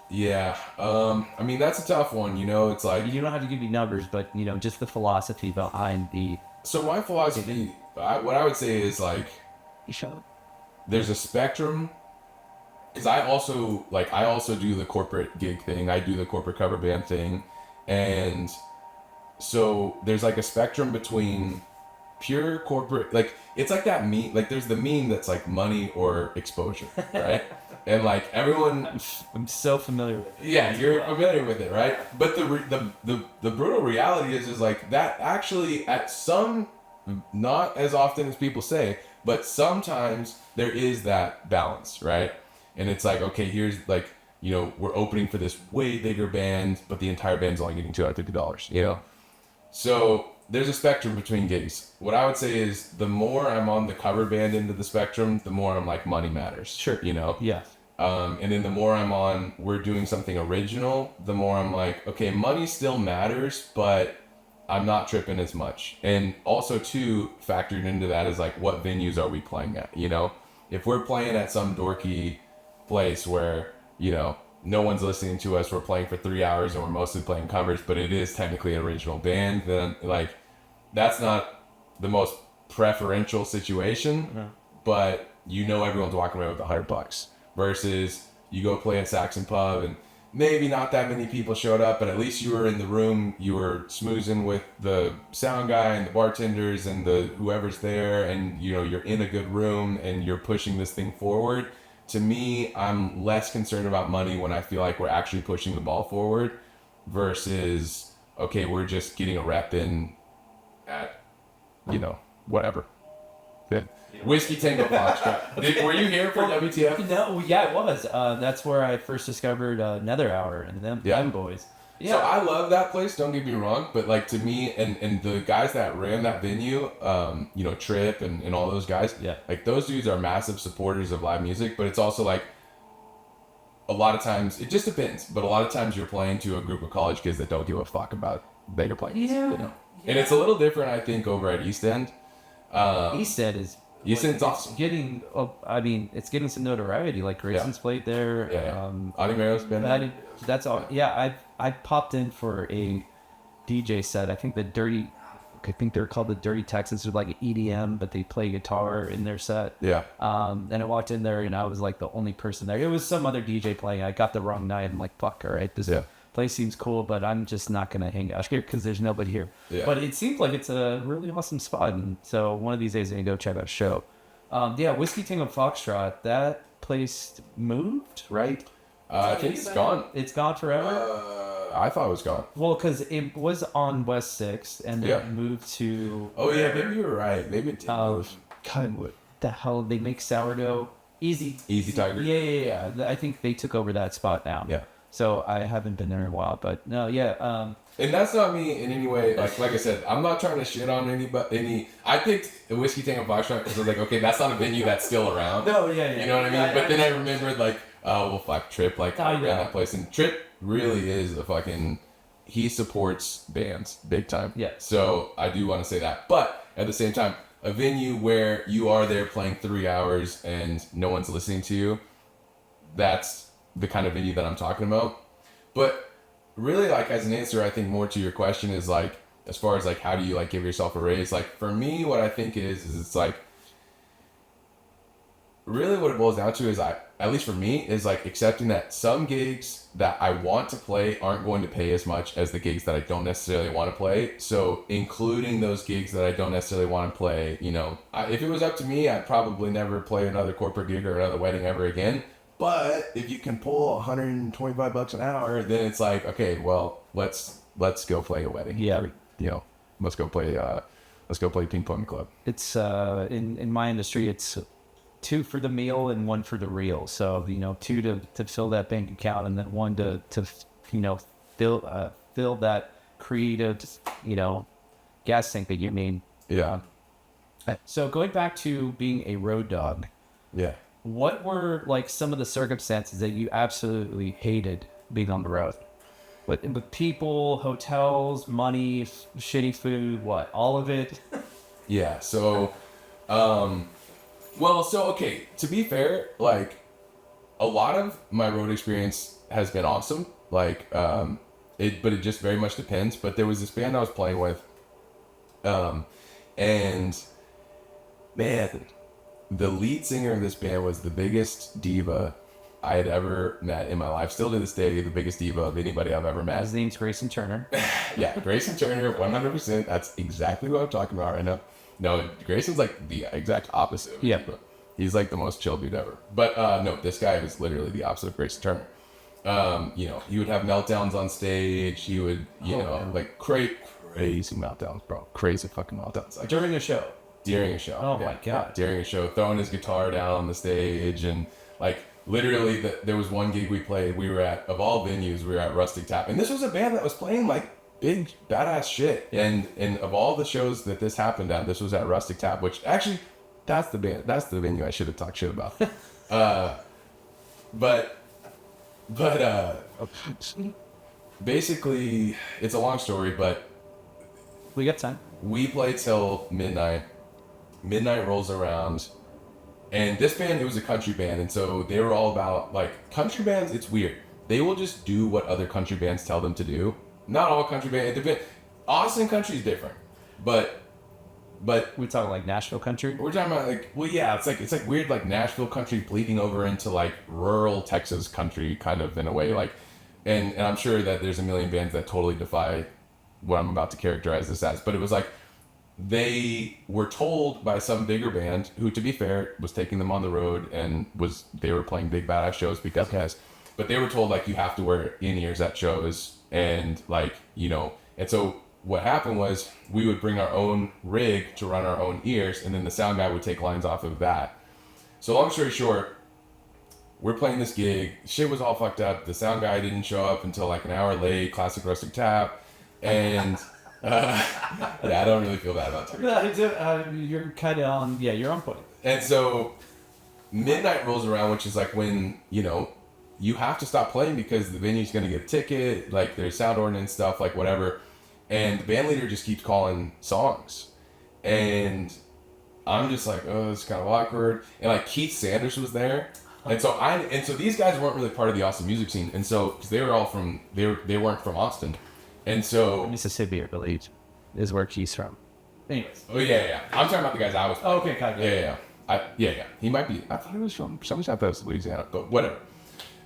Yeah. I mean, that's a tough one. It's like,
you don't have to give me numbers, but just the philosophy behind the.
So my philosophy, what I would say is like, there's a spectrum, because I also do the corporate gig thing. I do the corporate cover band thing, and so there's like a spectrum between pure corporate, like, it's like that meme, like there's the meme that's like money or exposure, right? And like everyone,
I'm so familiar with it.
Yeah, you're familiar with it, right? But the brutal reality is like that actually, at some, not as often as people say, but sometimes there is that balance, right? And it's like, okay, here's like, we're opening for this way bigger band, but the entire band's only getting $250, So there's a spectrum between gigs. What I would say is the more I'm on the cover band end of the spectrum, the more I'm like, money matters.
Sure.
Yeah. And then the more I'm on, we're doing something original, the more I'm like, okay, money still matters, but I'm not tripping as much. And also too, factored into that is like, what venues are we playing at? If we're playing at some dorky place where, no one's listening to us, we're playing for 3 hours and we're mostly playing covers, but it is technically an original band, then like, that's not the most preferential situation, but everyone's walking away with $100. Versus you go play at Saxon Pub and maybe not that many people showed up, but at least you were in the room, you were smoozing with the sound guy and the bartenders and the whoever's there, and you're in a good room and you're pushing this thing forward. To me, I'm less concerned about money when I feel like we're actually pushing the ball forward versus, okay, we're just getting a rep in at, whatever. Yeah. Whiskey Tango Foxtrot. Were you here for WTF?
No, yeah, it was. That's where I first discovered Nether Hour and them boys. Yeah.
So I love that place, don't get me wrong, but like to me and the guys that ran that venue, Trip and all those guys, like those dudes are massive supporters of live music, but it's also like a lot of times it just depends, but a lot of times you're playing to a group of college kids that don't give a fuck about that you're playing.
Yeah.
You know? And it's a little different, I think, over at East End.
East End is
awesome.
Getting, I mean, it's getting some notoriety. Like Grayson's played there.
Yeah. Animero's been there.
That's all. Yeah, I popped in for a DJ set. I think they're called the Dirty Texans. They're like EDM, but they play guitar in their set.
Yeah.
And I walked in there and I was like the only person there. It was some other DJ playing. I got the wrong night. I'm like, fuck, all right, this place seems cool, but I'm just not going to hang out here because there's nobody here.
Yeah.
But it seems like it's a really awesome spot. And so one of these days I'm going to go check out a show. Whiskey Tango Foxtrot, that place moved, right?
I think it's gone.
It's gone forever?
I thought it was gone.
Well, because it was on West 6th and then it moved to...
Oh, yeah, maybe you were right. Maybe it did move.
God, what the hell? They make sourdough. Easy Tiger. Yeah. I think they took over that spot now.
Yeah.
So I haven't been there in a while, but no, yeah.
And that's not me in any way. Like I said, I'm not trying to shit on anybody. I picked the Whiskey Tango Foxtrot because I was like, okay, that's not a venue that's still around.
No, yeah.
You know what I mean? But then I remembered, like, oh, well, fuck, Trip, like, ran that place. And Trip really is a fucking... He supports bands big time.
Yeah.
So I do want to say that. But at the same time, a venue where you are there playing 3 hours and no one's listening to you, that's the kind of venue that I'm talking about. But really, like, as an answer, I think more to your question is, like, as far as, like, how do you, like, give yourself a raise? Like, for me, what I think is it's, like, really what it boils down to is, at least for me, is, like, accepting that some gigs that I want to play aren't going to pay as much as the gigs that I don't necessarily want to play. So including those gigs that I don't necessarily want to play, you know, if it was up to me, I'd probably never play another corporate gig or another wedding ever again. But if you can pull $125 an hour, then it's like, okay, well, let's go play a wedding.
Yeah.
Or, you know, let's go play ping pong club.
It's in my industry, it's 2 for the meal and 1 for the reel. So, you know, 2 to fill that bank account and then 1 to you know, fill that creative, you know, gas tank that you need.
Yeah.
So going back to being a road dog.
Yeah.
What were, like, some of the circumstances that you absolutely hated being on the road? With people, hotels, money, shitty food, what? All of it?
Yeah, so, okay, to be fair, like, a lot of my road experience has been awesome, like, but it just very much depends. But there was this band I was playing with, and, man, the lead singer of this band was the biggest diva I had ever met in my life. Still to this day, the biggest diva of anybody I've ever met.
His name's Grayson Turner.
Yeah, Grayson Turner, 100%. That's exactly what I'm talking about right now. No, Grayson's like the exact opposite.
Yeah.
He's like the most chill dude ever. But no, this guy was literally the opposite of Grayson Turner. You know, he would have meltdowns on stage. He would, like crazy meltdowns, bro. Crazy fucking meltdowns. Like,
During a show.
during a show.
Oh my God.
Yeah, during a show, throwing his guitar down on the stage, and like literally, there was one gig we played. We were at, of all venues, we were at Rustic Tap, and this was a band that was playing like big badass shit. And of all the shows that this happened at, this was at Rustic Tap, which actually, that's the venue I should have talked shit about. But basically, it's a long story, but
We got time.
we play till midnight. Midnight rolls around, and this band, it was a country band, and so they were all about, like, country bands, it's weird. They will just do what other country bands tell them to do. Not all country bands, it depends. Austin country is different, but
We're talking like Nashville country.
we're talking about, like, well, yeah, it's like weird, like Nashville country bleeding over into like rural Texas country, kind of, in a way, like, and I'm sure that there's a million bands that totally defy what I'm about to characterize this as, but it was like they were told by some bigger band, who, to be fair, was taking them on the road and they were playing big badass shows because, but they were told, like, you have to wear in-ears at shows, and, like, you know, and so what happened was we would bring our own rig to run our own ears, and then the sound guy would take lines off of that. So long story short, we're playing this gig, shit was all fucked up, the sound guy didn't show up until like an hour late, classic Rustic Tap, and yeah, I don't really feel bad about it.
You're kind of on. Yeah, you're on point.
And so midnight rolls around, which is like when, you know, you have to stop playing because the venue's going to get a ticket, like there's sound ordinance stuff, like whatever. And the band leader just keeps calling songs. And I'm just like, oh, it's kind of awkward. And like Keith Sanders was there. And so these guys weren't really part of the Austin music scene. And so, because they were all from, they weren't from Austin. And so.
Mississippi, I believe, is where Keith's from. Anyways.
Oh, yeah. I'm talking about the guys I was.
Oh, okay, kind of.
Yeah. He might be, I thought he was from some South West Louisiana, but whatever.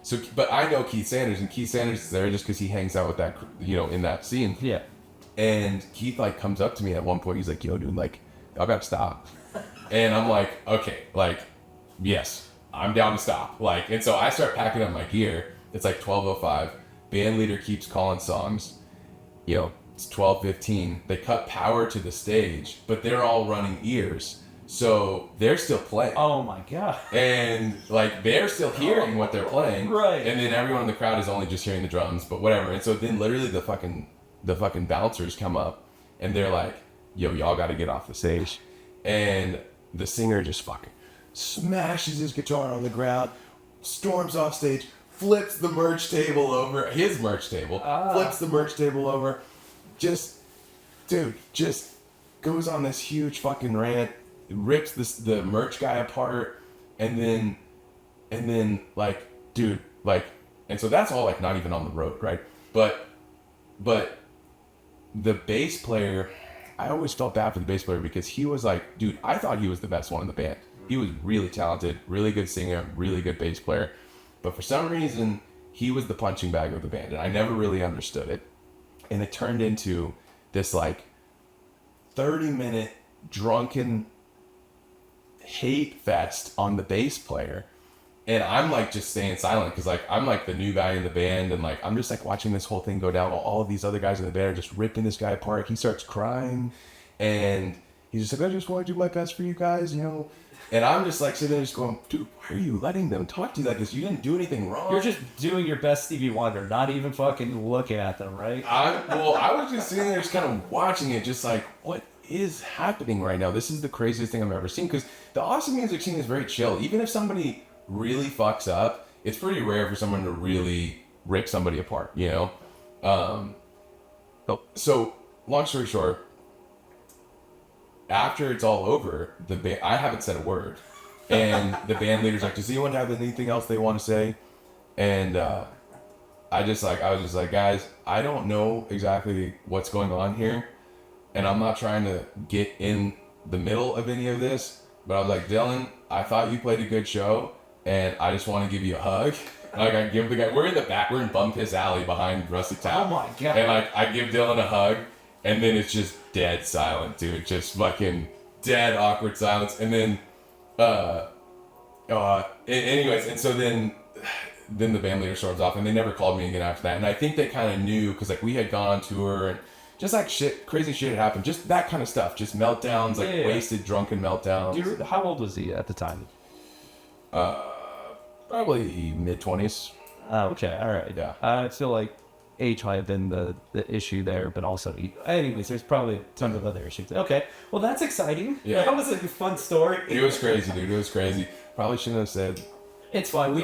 So, but I know Keith Sanders, and Keith Sanders is there just because he hangs out with that, in that scene.
Yeah.
And Keith like comes up to me at one point. He's like, "Yo, dude, like, y'all gotta stop." And I'm like, "Okay, like, yes, I'm down to stop." Like, and so I start packing up my gear. It's like 12:05. Band leader keeps calling songs. It's 12:15. They cut power to the stage, but they're all running ears, so they're still playing.
Oh my god.
And like they're still hearing what they're playing,
right?
And then everyone in the crowd is only just hearing the drums, but whatever. And so then literally the fucking bouncers come up and they're like, "Yo, y'all got to get off the stage." And the singer just fucking smashes his guitar on the ground, storms off stage, flips the merch table over, his merch table, flips the merch table over, just goes on this huge fucking rant, rips the merch guy apart, and then like, dude, like, and so that's all like not even on the road, right? But the bass player, I always felt bad for the bass player because he was like, dude, I thought he was the best one in the band. He was really talented, really good singer, really good bass player. But for some reason, he was the punching bag of the band. And I never really understood it. And it turned into this like 30-minute drunken hate fest on the bass player. And I'm like just staying silent because like I'm like the new guy in the band, and like I'm just like watching this whole thing go down while all of these other guys in the band are just ripping this guy apart. He starts crying, and he's just like, "I just want to do my best for you guys, And I'm just like sitting there just going, "Dude, why are you letting them talk to you like this? You didn't do anything wrong."
You're just doing your best Stevie Wonder, not even fucking looking at them, right?
I was just sitting there just kind of watching it, just like, what is happening right now? This is the craziest thing I've ever seen, because the Austin music scene is very chill. Even if somebody really fucks up, it's pretty rare for someone to really rip somebody apart, So, long story short, after it's all over, I haven't said a word, and the band leader's like, "Does anyone have anything else they want to say?" And I was just like, "Guys, I don't know exactly what's going on here, and I'm not trying to get in the middle of any of this, but I was like, Dylan, I thought you played a good show, and I just want to give you a hug." Like, I give the guy, we're in the back, we're in Bum Piss Alley behind Rusty Tap.
Oh my god.
And like, I give Dylan a hug, and then it's just dead silent, dude. Just fucking dead awkward silence. And then, anyways, and so then the band leader storms off, and they never called me again after that. And I think they kind of knew, because like we had gone on tour, and just like crazy shit had happened. Just that kind of stuff. Just meltdowns, like wasted, drunken meltdowns.
How old was he at the time?
Probably mid-20s.
Okay, all right.
Yeah.
I feel like age might have been the issue there, but also, anyways, there's probably a ton of other issues. Okay, well, that's exciting.
Yeah.
That was a fun story.
It was crazy, dude. It was crazy. Probably shouldn't have said.
It's fine. We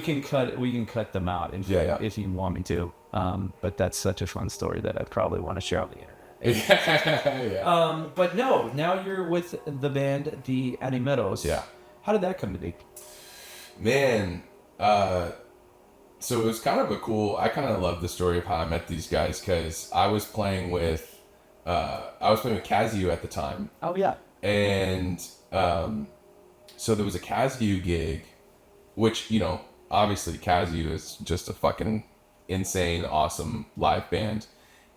can cut them out if you want me to. But that's such a fun story that I probably want to share on the internet.
Yeah.
But no, now you're with the band, the Animeros.
Yeah.
How did that come to be?
Man, so it was kind of I kind of love the story of how I met these guys, because I was playing with Kazu at the time.
Oh yeah.
And so there was a Kazu gig, which, obviously Kazu is just a fucking insane, awesome live band.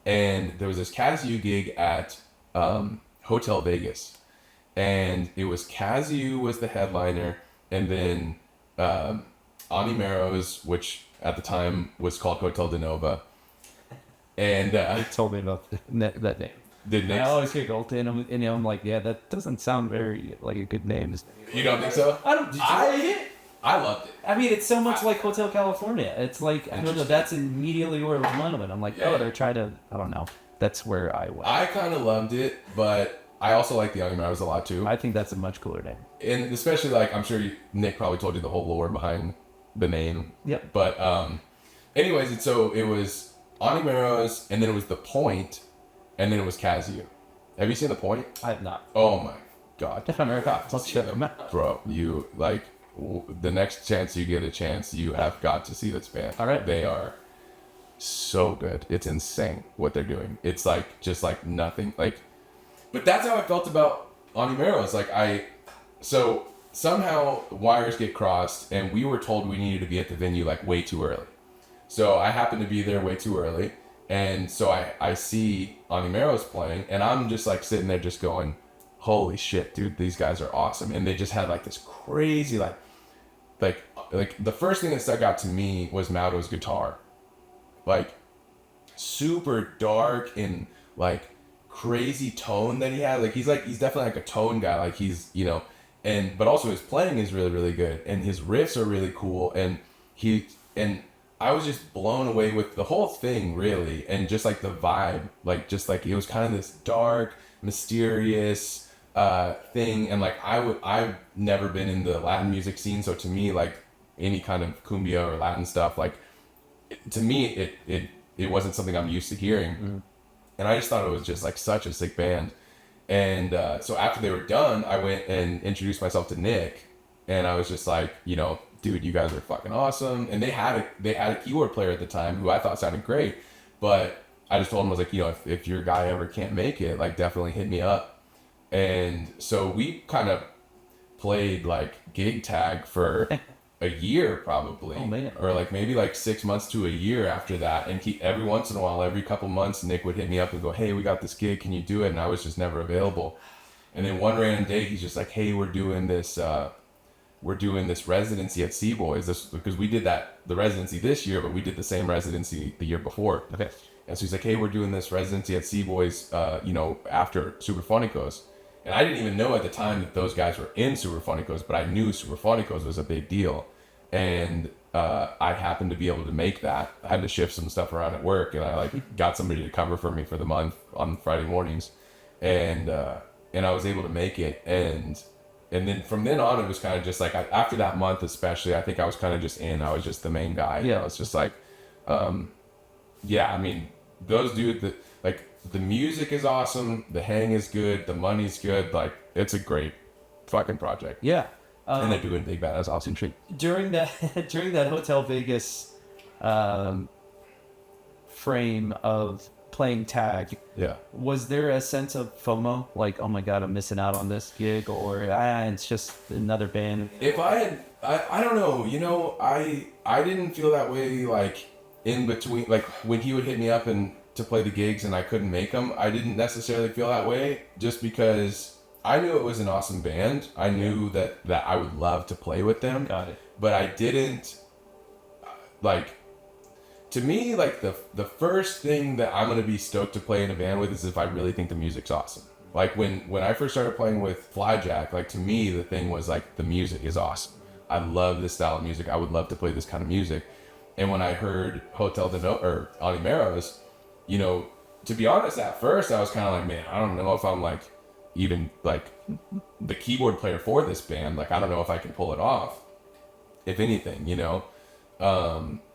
And there was this Kazu gig at Hotel Vegas. And it was Kazu was the headliner, and then Animeros, which at the time was called Hotel de Nova. And
They told me about that name.
Did Nick?
I always get Golden, and I'm like, yeah, that doesn't sound very like a good name.
You don't think so?
I don't. Did you like it?
I loved it.
I mean, it's so much like Hotel California. It's like, I don't know, that's immediately where one went. I'm like, they're trying to, I don't know. That's where I went.
I kind of loved it, but I also like the Animeros a lot too.
I think that's a much cooler name.
And especially, like, I'm sure Nick probably told you the whole lore behind the name.
Yep.
But anyways, and so it was Onimeros, and then it was The Point, and then it was Casio. Have you seen The Point?
I have not.
Oh my god.
If I'm America,
Got to see them. Bro, you like the next chance you get a chance, you have got to see this band.
All right.
They are so good. It's insane what they're doing. It's like just like nothing like. But that's how I felt about Onimeros. So somehow wires get crossed, and we were told we needed to be at the venue like way too early. So I happened to be there way too early, and so I see Onimeros playing, and I'm just like sitting there just going, holy shit, dude, these guys are awesome. And they just had like this crazy like the first thing that stuck out to me was Maudo's guitar. Like super dark and like crazy tone that he had. Like he's definitely like a tone guy. Like he's, you know, but also his playing is really, really good, and his riffs are really cool, and I was just blown away with the whole thing, really, and just like the vibe, like just like it was kind of this dark, mysterious thing, and like I've never been in the Latin music scene, so to me, like any kind of cumbia or Latin stuff, like to me it wasn't something I'm used to hearing, and I just thought it was just like such a sick band. And so after they were done, I went and introduced myself to Nick, and I was just like, you know, dude, you guys are fucking awesome. And they had a keyboard player at the time who I thought sounded great, but I just told him, I was like, you know, if your guy ever can't make it, like definitely hit me up. And so we kind of played like gig tag for a year probably, or like maybe like 6 months to a year after that. And every once in a while, every couple months, Nick would hit me up and go, hey, we got this gig, can you do it? And I was just never available. And then one random day, he's just like, hey, we're doing this residency at Sea Boys, because we did the residency this year, but we did the same residency the year before.
Okay.
And so he's like, hey, we're doing this residency at Sea Boys, you know, after Superphonicos. And I didn't even know at the time that those guys were in Superphonicos, but I knew Superphonicos was a big deal. And I happened to be able to make that. I had to shift some stuff around at work, and I like got somebody to cover for me for the month on Friday mornings. And I was able to make it. And then from then on, it was kind of just like, after that month especially, I think I was kind of just I was just the main guy.
Yeah.
I was just like, yeah, I mean, those dudes, like, the music is awesome, the hang is good, the money's good, like, it's a great fucking project.
Yeah.
And they're doing big badass awesome shit.
During that Hotel Vegas frame of playing tag,
Yeah.
was there a sense of FOMO, like, oh my god, I'm missing out on this gig, or it's just another band?
If I don't know, you know, I didn't feel that way, like, in between, like, when he would hit me up and to play the gigs and I couldn't make them, I didn't necessarily feel that way, just because I knew it was an awesome band. I knew that I would love to play with them.
Got it.
But I didn't, like, to me, like, the first thing that I'm going to be stoked to play in a band with is if I really think the music's awesome. Like, when I first started playing with Flyjack, like, to me, the thing was, like, the music is awesome. I love this style of music. I would love to play this kind of music. And when I heard Hotel de No, or Onimeros, you know, to be honest, at first, I was kind of like, man, I don't know if I'm, like, even, like, the keyboard player for this band. Like, I don't know if I can pull it off, if anything, you know?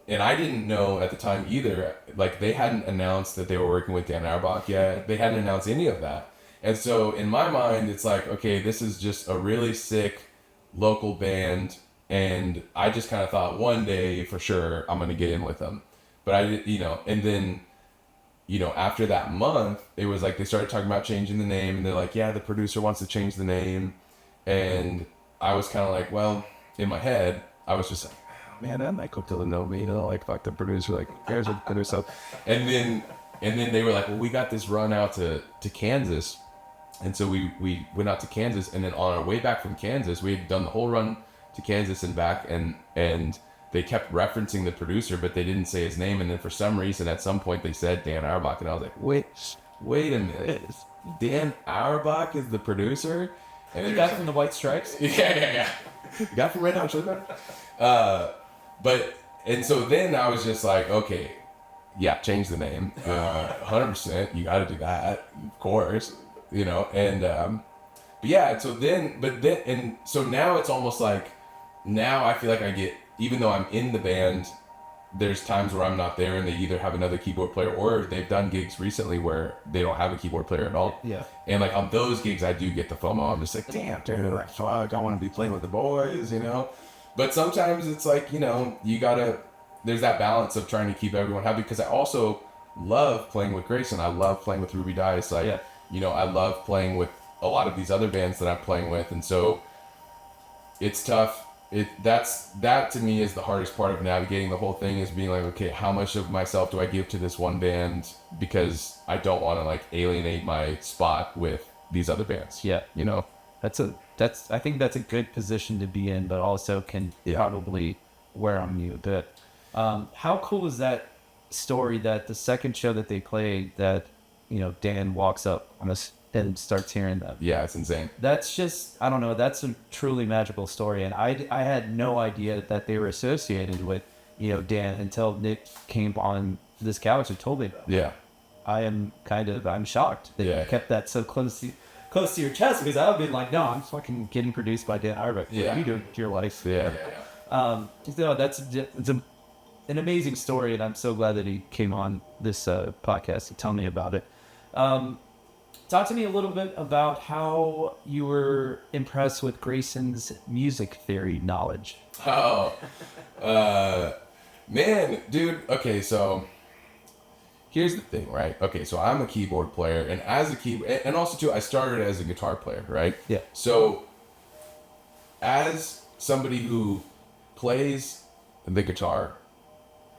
And I didn't know at the time either, like, they hadn't announced that they were working with Dan Auerbach yet. They hadn't announced any of that. And so in my mind, it's like, okay, this is just a really sick local band. And I just kind of thought one day for sure I'm going to get in with them. But I did, you know, and then, you know, after that month, it was like they started talking about changing the name, and they're like, yeah, the producer wants to change the name. And I was kind of like, well, in my head, I was just like, oh, man, that might go to the know me, you know, like, fuck the producer, like, who cares what the producer. And then they were like, well, we got this run out to Kansas. And so we went out to Kansas, and then on our way back from Kansas, we had done the whole run to Kansas and back, and they kept referencing the producer, but they didn't say his name. And then for some reason, at some point, they said Dan Auerbach, and I was like, wait a minute, Dan Auerbach is the producer? And
The guy from the White Stripes?
Yeah. The guy from Red Hot Chili Peppers. And so then I was just like, okay, yeah, change the name. 100%, you got to do that, of course, you know. And but yeah, so now it's almost like, now I feel like I get even though I'm in the band, there's times where I'm not there and they either have another keyboard player or they've done gigs recently where they don't have a keyboard player at all.
Yeah.
And like on those gigs, I do get the FOMO. I'm just like, damn, dude, like, fuck, I want to be playing with the boys, you know? But sometimes it's like, you know, there's that balance of trying to keep everyone happy, because I also love playing with Grayson. I love playing with Ruby Dice. Like, you know, I love playing with a lot of these other bands that I'm playing with. And so it's tough. That to me is the hardest part of navigating the whole thing, is being like, okay, how much of myself do I give to this one band, because I don't want to like alienate my spot with these other bands.
Yeah.
You know,
I think that's a good position to be in, but also can probably wear on you a bit. How cool is that story that the second show that they played, that, you know, Dan walks up on us and starts hearing them?
Yeah, it's insane.
That's just, I don't know, that's a truly magical story. And I had no idea that they were associated with, you know, Dan, until Nick came on this couch and told me about it.
Yeah.
I'm shocked that you kept that so close to your chest, because I would have been like, no, I'm fucking getting produced by Dan Auerbach.
Yeah.
What are you doing with your life?
Yeah.
No, it's an amazing story, and I'm so glad that he came on this podcast to tell me about it. Talk to me a little bit about how you were impressed with Grayson's music theory knowledge.
Oh, man, dude. Okay, so here's the thing, right? Okay, so I'm a keyboard player, and and also too, I started as a guitar player, right?
Yeah.
So as somebody who plays the guitar,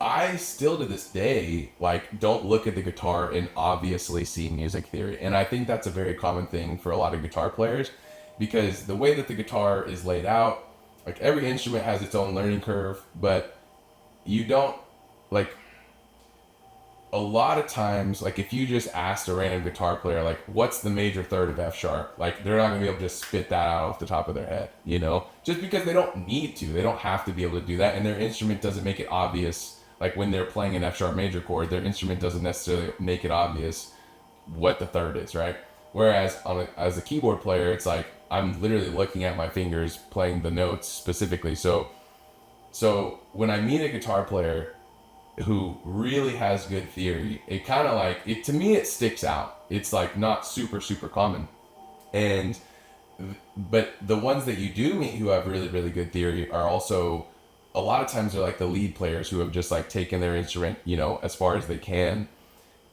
I still to this day, like, don't look at the guitar and obviously see music theory. And I think that's a very common thing for a lot of guitar players, because the way that the guitar is laid out, like, every instrument has its own learning curve, but you don't, like, a lot of times, like, if you just asked a random guitar player, like, what's the major third of F sharp? Like, they're not gonna be able to just spit that out off the top of their head, you know? Just because they don't need to. They don't have to be able to do that, and their instrument doesn't make it obvious. Like, when they're playing an F sharp major chord, their instrument doesn't necessarily make it obvious what the third is, right? Whereas as a keyboard player, it's like, I'm literally looking at my fingers playing the notes specifically. So when I meet a guitar player who really has good theory, it kind of like, to me, it sticks out. It's like not super, super common. But the ones that you do meet who have really, really good theory are also, a lot of times, they're like the lead players who have just like taken their instrument, you know, as far as they can.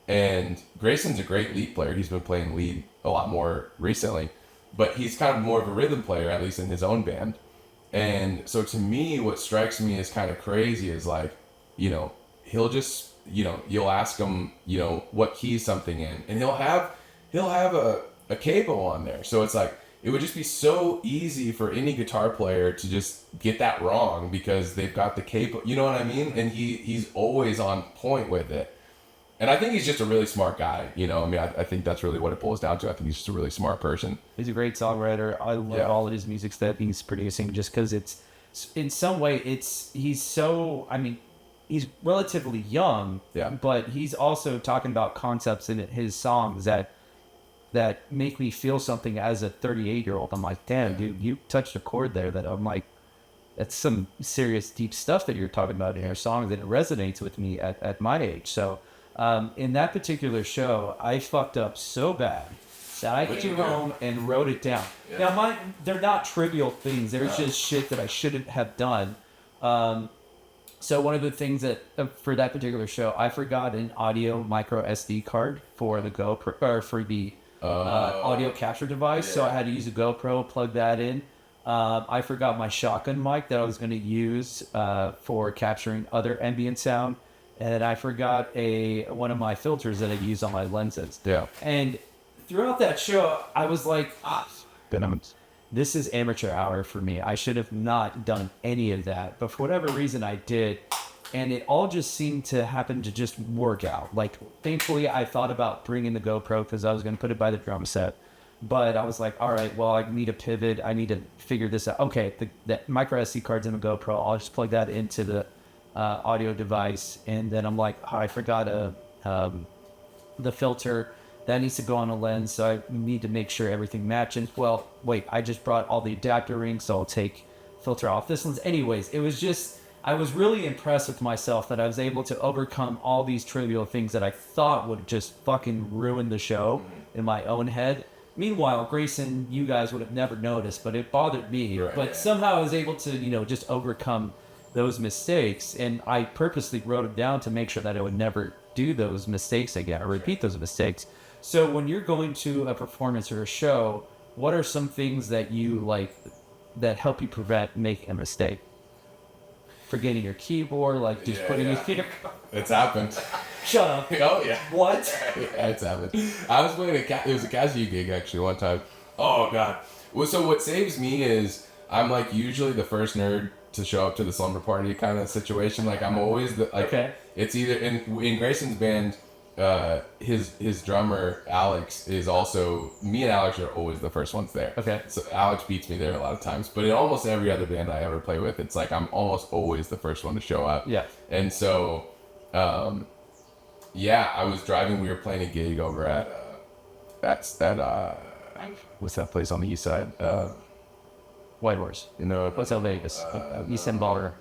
And Grayson's a great lead player. He's been playing lead a lot more recently, but he's kind of more of a rhythm player, at least in his own band. And so to me, what strikes me as kind of crazy is, like, you know, he'll just, you know, you'll ask him, you know, what key is something in, and he'll have a capo on there. So it's like, it would just be so easy for any guitar player to just get that wrong because they've got the capo, you know what I mean? And he's always on point with it. And I think he's just a really smart guy, you know? I mean, I think that's really what it boils down to. I think he's just a really smart person.
He's a great songwriter. I love all of his music that he's producing, just because it's, in some way, he's so, I mean, he's relatively young, but he's also talking about concepts in his songs that make me feel something as a 38-year-old. I'm like, damn, dude, you touched a chord there that I'm like, that's some serious deep stuff that you're talking about in your songs, and it resonates with me at my age. So in that particular show, I fucked up so bad that I came home and wrote it down. Now, they're not trivial things. They're just shit that I shouldn't have done. So one of the things that, for that particular show, I forgot an audio micro SD card for the GoPro, or for the audio capture device. So I had to use a GoPro, plug that in. I forgot my shotgun mic that I was going to use for capturing other ambient sound. And I forgot one of my filters that I use on my lenses.
Yeah.
And throughout that show, I was like, this is amateur hour for me. I should have not done any of that. But for whatever reason, I did. And it all just seemed to happen to just work out. Like, thankfully, I thought about bringing the GoPro because I was going to put it by the drum set. But I was like, all right, well, I need a pivot. I need to figure this out. Okay, the micro SD card's in the GoPro. I'll just plug that into the audio device. And then I'm like, oh, I forgot the filter. That needs to go on a lens, so I need to make sure everything matches. Well, wait, I just brought all the adapter rings, so I'll take filter off this lens. Anyways, it was just I was really impressed with myself that I was able to overcome all these trivial things that I thought would just fucking ruin the show in my own head. Meanwhile, Grayson, you guys would have never noticed, but it bothered me.
Right,
But
yeah.
somehow I was able to, just overcome those mistakes. And I purposely wrote it down to make sure that I would never do those mistakes again or repeat those mistakes. So when you're going to a performance or a show, what are some things that you like that help you prevent making a mistake? Forgetting your keyboard, like just putting your keyboard.
It's happened.
Shut up.
Oh yeah.
What?
Yeah, it's happened. I was playing it was a Casio gig actually one time. Oh god. Well, so what saves me is I'm like usually the first nerd to show up to the slumber party kind of situation. Like I'm always the like.
Okay.
It's either in Grayson's band. His drummer Alex is also me and Alex are always the first ones there.
Okay.
So Alex beats me there a lot of times, but in almost every other band I ever play with, it's like I'm almost always the first one to show up.
Yeah.
And so, I was driving. We were playing a gig over at what's that place on the east side?
White Horse. What's El Vegas? East End Baller.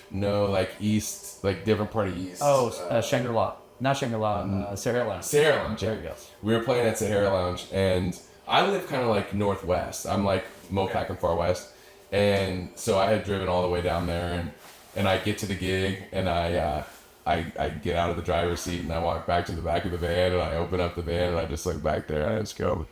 No, like east, like different part of east.
Oh, Shangri-La. Not Shangri-La, Sahara Lounge.
Sahara Lounge.
There you go.
We were playing at Sahara Lounge, and I live kind of like northwest. I'm like Mopac and far west, and so I had driven all the way down there, and I get to the gig, and I get out of the driver's seat, and I walk back to the back of the van, and I open up the van, and I just look back there, and I just go,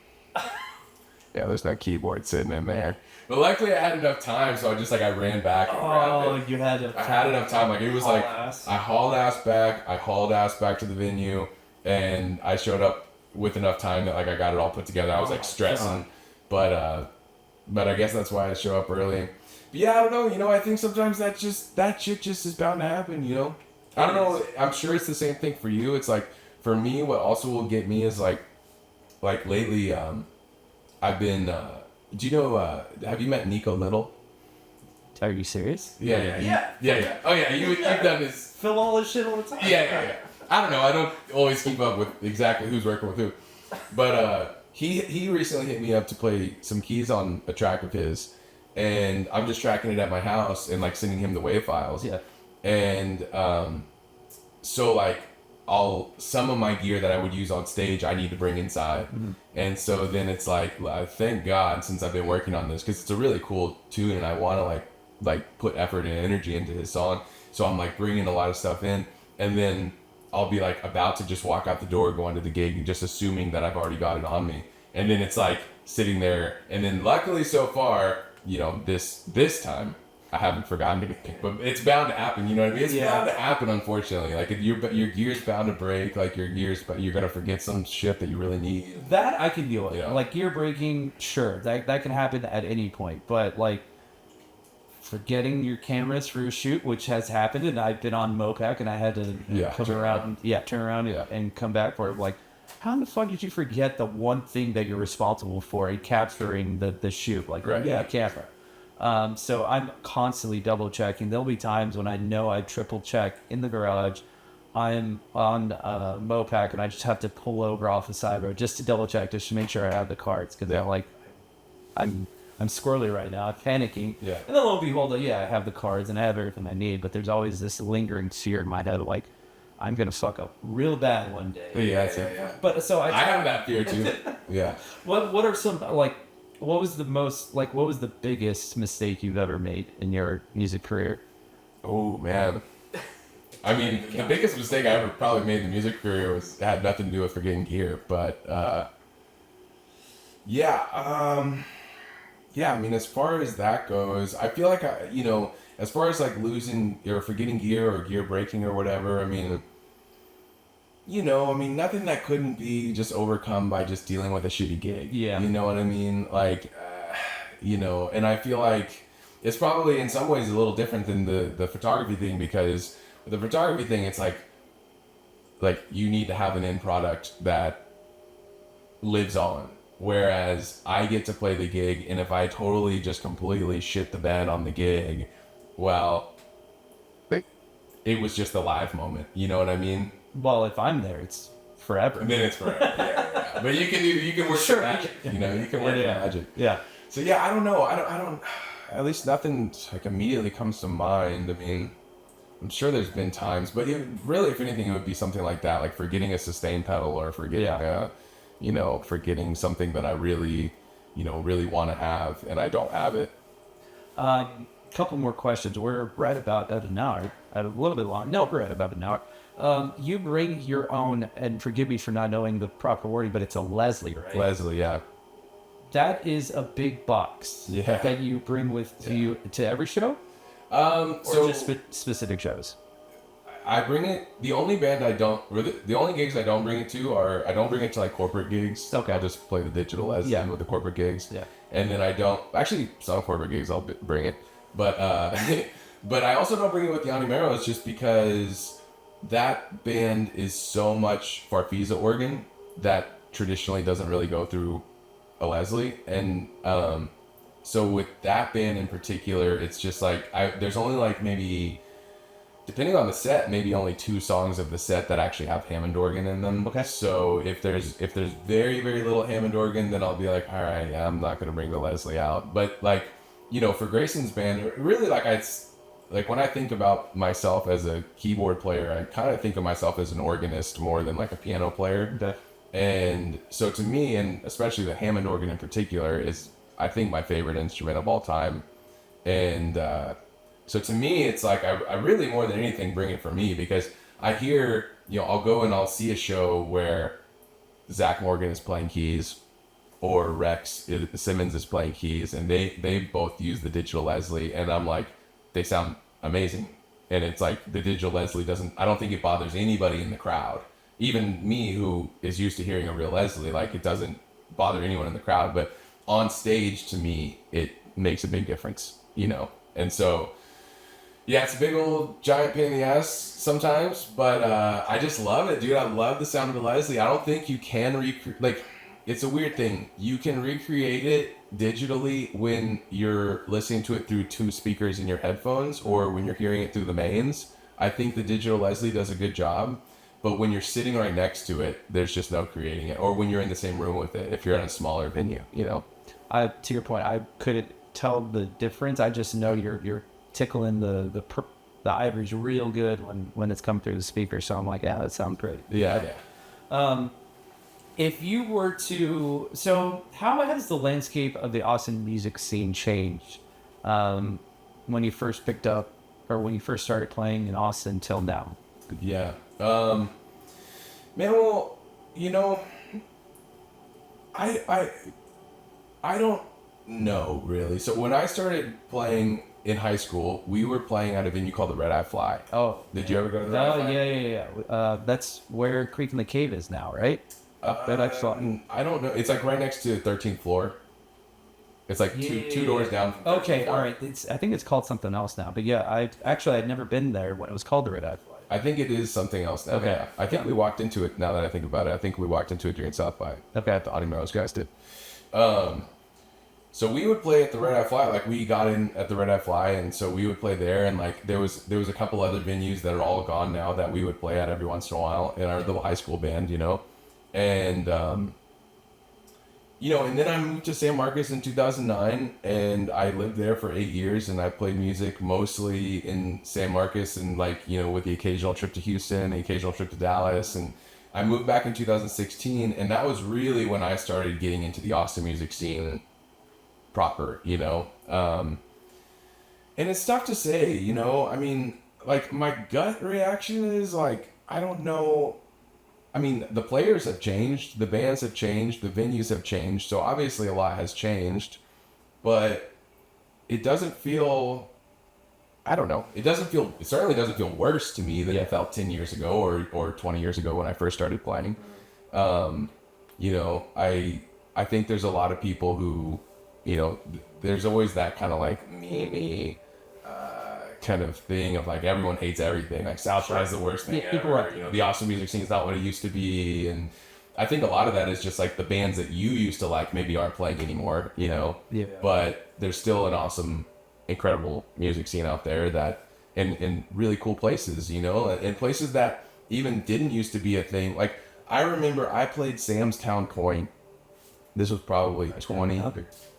yeah, there's no keyboard sitting in there. But luckily I had enough time, so I ran back and grabbed it.
You had
I had enough time. Like it was like
ass.
I hauled ass back to the venue, and I showed up with enough time that like I got it all put together. I was like stressing, but I guess that's why I show up early. But yeah, I don't know. I think sometimes that shit just is bound to happen. I don't know. I'm sure it's the same thing for you. It's like for me, what also will get me is like lately, I've been. Do you know? Have you met Nico Little?
Are you serious?
Yeah. Oh yeah, you've done this.
Film all this shit all the time.
Yeah. I don't know. I don't always keep up with exactly who's working with who, but he recently hit me up to play some keys on a track of his, and I'm just tracking it at my house and like sending him the WAV files.
Yeah.
And so like some of my gear that I would use on stage I need to bring inside. Mm-hmm. And so then it's like thank God since I've been working on this because it's a really cool tune and I want to like put effort and energy into his song. So I'm like bringing a lot of stuff in, and then I'll be like about to just walk out the door going to the gig just assuming that I've already got it on me, and then it's like sitting there, and then luckily so far this time I haven't forgotten anything, but it's bound to happen. You know what I mean? It's bound to happen, unfortunately. Like your gear's bound to break. Like you're gonna forget some shit that you really need.
That I can deal with.
Yeah.
Like gear breaking, sure, that can happen at any point. But like forgetting your cameras for a shoot, which has happened, and I've been on Mopac and I had to turn around and come back for it. Like, how the fuck did you forget the one thing that you're responsible for in capturing the shoot? Like, camera. So I'm constantly double checking. There'll be times when I know I triple check in the garage. I'm on Mopac and I just have to pull over off the side road just to double check, just to make sure I have the cards. Because I'm squirrely right now. I'm panicking.
Yeah.
And then lo and behold, I have the cards and I have everything I need. But there's always this lingering fear in my head, like I'm gonna fuck up real bad one day.
Yeah.
But so I
have that fear too. Yeah.
What are some like? What was the biggest mistake you've ever made in your music career?
Oh man. I mean, the biggest mistake I ever probably made in the music career had nothing to do with forgetting gear, but I mean, as far as that goes, I feel like as far as like losing or forgetting gear or gear breaking or whatever, I mean, nothing that couldn't be just overcome by just dealing with a shitty gig.
Yeah.
You know what I mean? Like, and I feel like it's probably in some ways a little different than the photography thing, because with the photography thing, it's like you need to have an end product that lives on. Whereas I get to play the gig, and if I totally just completely shit the bed on the gig, well, it was just a live moment. You know what I mean?
Well, if I'm there, it's forever.
And then it's forever. Yeah. But you can work your magic. You can work your magic.
Yeah.
So yeah, I don't know. I don't. At least nothing like immediately comes to mind. I mean, I'm sure there's been times, but really, if anything, it would be something like that, like forgetting a sustain pedal or forgetting forgetting something that I really, really want to have and I don't have it.
Couple more questions. We're right about at an hour. A little bit long. No, we're at about an hour. You bring your own, and forgive me for not knowing the proper wording, but it's a Leslie, right?
Leslie, yeah.
That is a big box that you bring with you to every show? Or just specific shows?
I bring it. The only gigs I don't bring it to are, I don't bring it to like corporate gigs.
Okay.
I just play the digital Leslie with the corporate gigs.
Yeah.
And then I don't, actually some corporate gigs I'll bring it. But but I also don't bring it with the Animeros just because that band is so much Farfisa organ that traditionally doesn't really go through a Leslie. And so with that band in particular, it's just like there's only like maybe, depending on the set, maybe only 2 songs of the set that actually have Hammond organ in them.
Okay.
So if there's very, very little Hammond organ, then I'll be like, all right, I'm not gonna bring the Leslie out. But like, for Grayson's band, really, like when I think about myself as a keyboard player, I kind of think of myself as an organist more than like a piano player.
Okay.
And so to me, and especially the Hammond organ in particular, is I think my favorite instrument of all time. And so to me, it's like I really, more than anything, bring it for me because I hear, I'll go and I'll see a show where Zach Morgan is playing keys or Rex Simmons is playing keys, and they both use the digital Leslie, and I'm like, they sound amazing. And it's like the digital Leslie I don't think it bothers anybody in the crowd. Even me, who is used to hearing a real Leslie, like it doesn't bother anyone in the crowd, but on stage, to me, it makes a big difference, And so, yeah, it's a big old giant pain in the ass sometimes, but I just love it, dude. I love the sound of the Leslie. I don't think you can recreate, it's a weird thing. You can recreate it digitally when you're listening to it through 2 speakers in your headphones or when you're hearing it through the mains. I think the digital Leslie does a good job, but when you're sitting right next to it, there's just no creating it. Or when you're in the same room with it, if you're in a smaller venue,
To your point, I couldn't tell the difference. I just know you're tickling the ivories real good when it's come through the speaker. So I'm like, yeah, that sounds great.
Yeah.
If you were to, so how has the landscape of the Austin music scene changed when you first picked up or when you first started playing in Austin till now?
Yeah. Man, well, I don't know really. So when I started playing in high school, we were playing at a venue called the Red Eye Fly.
Oh,
did you ever go to the Red Eye Fly?
Yeah. That's where Creek in the Cave is now, right? Red Eye Fly.
I don't know. It's like right next to the 13th floor. It's like two doors down.
Okay, all right. I think it's called something else now. But yeah, I'd never been there when it was called the Red Eye Fly.
I think it is something else now.
Okay.
Yeah. I think we walked into it, now that I think about it. I think we walked into it during South by.
Okay.
The Animeros guys did. So we would play at the Red Eye Fly. Like we got in at the Red Eye Fly, and so we would play there. And like there was a couple other venues that are all gone now that we would play at every once in a while in our little high school band, And and then I moved to San Marcos in 2009, and I lived there for 8 years, and I played music mostly in San Marcos, and with the occasional trip to Houston, the occasional trip to Dallas, and I moved back in 2016, and that was really when I started getting into the Austin music scene proper, and it's tough to say, I mean, like my gut reaction is like, I don't know. I mean, the players have changed, the bands have changed, the venues have changed, so obviously a lot has changed, but it doesn't feel, I don't know, it certainly doesn't feel worse to me than it felt 10 years ago or 20 years ago when I first started playing. I think there's a lot of people who, there's always that kind of like, me, kind of thing of like everyone hates everything, like South by is the worst thing ever. The Austin music scene is not what it used to be, and I think a lot of that is just like the bands that you used to like maybe aren't playing anymore, but there's still an awesome, incredible music scene out there that in really cool places, and places that even didn't used to be a thing. Like I remember I played Sam's Town Point This was probably 20.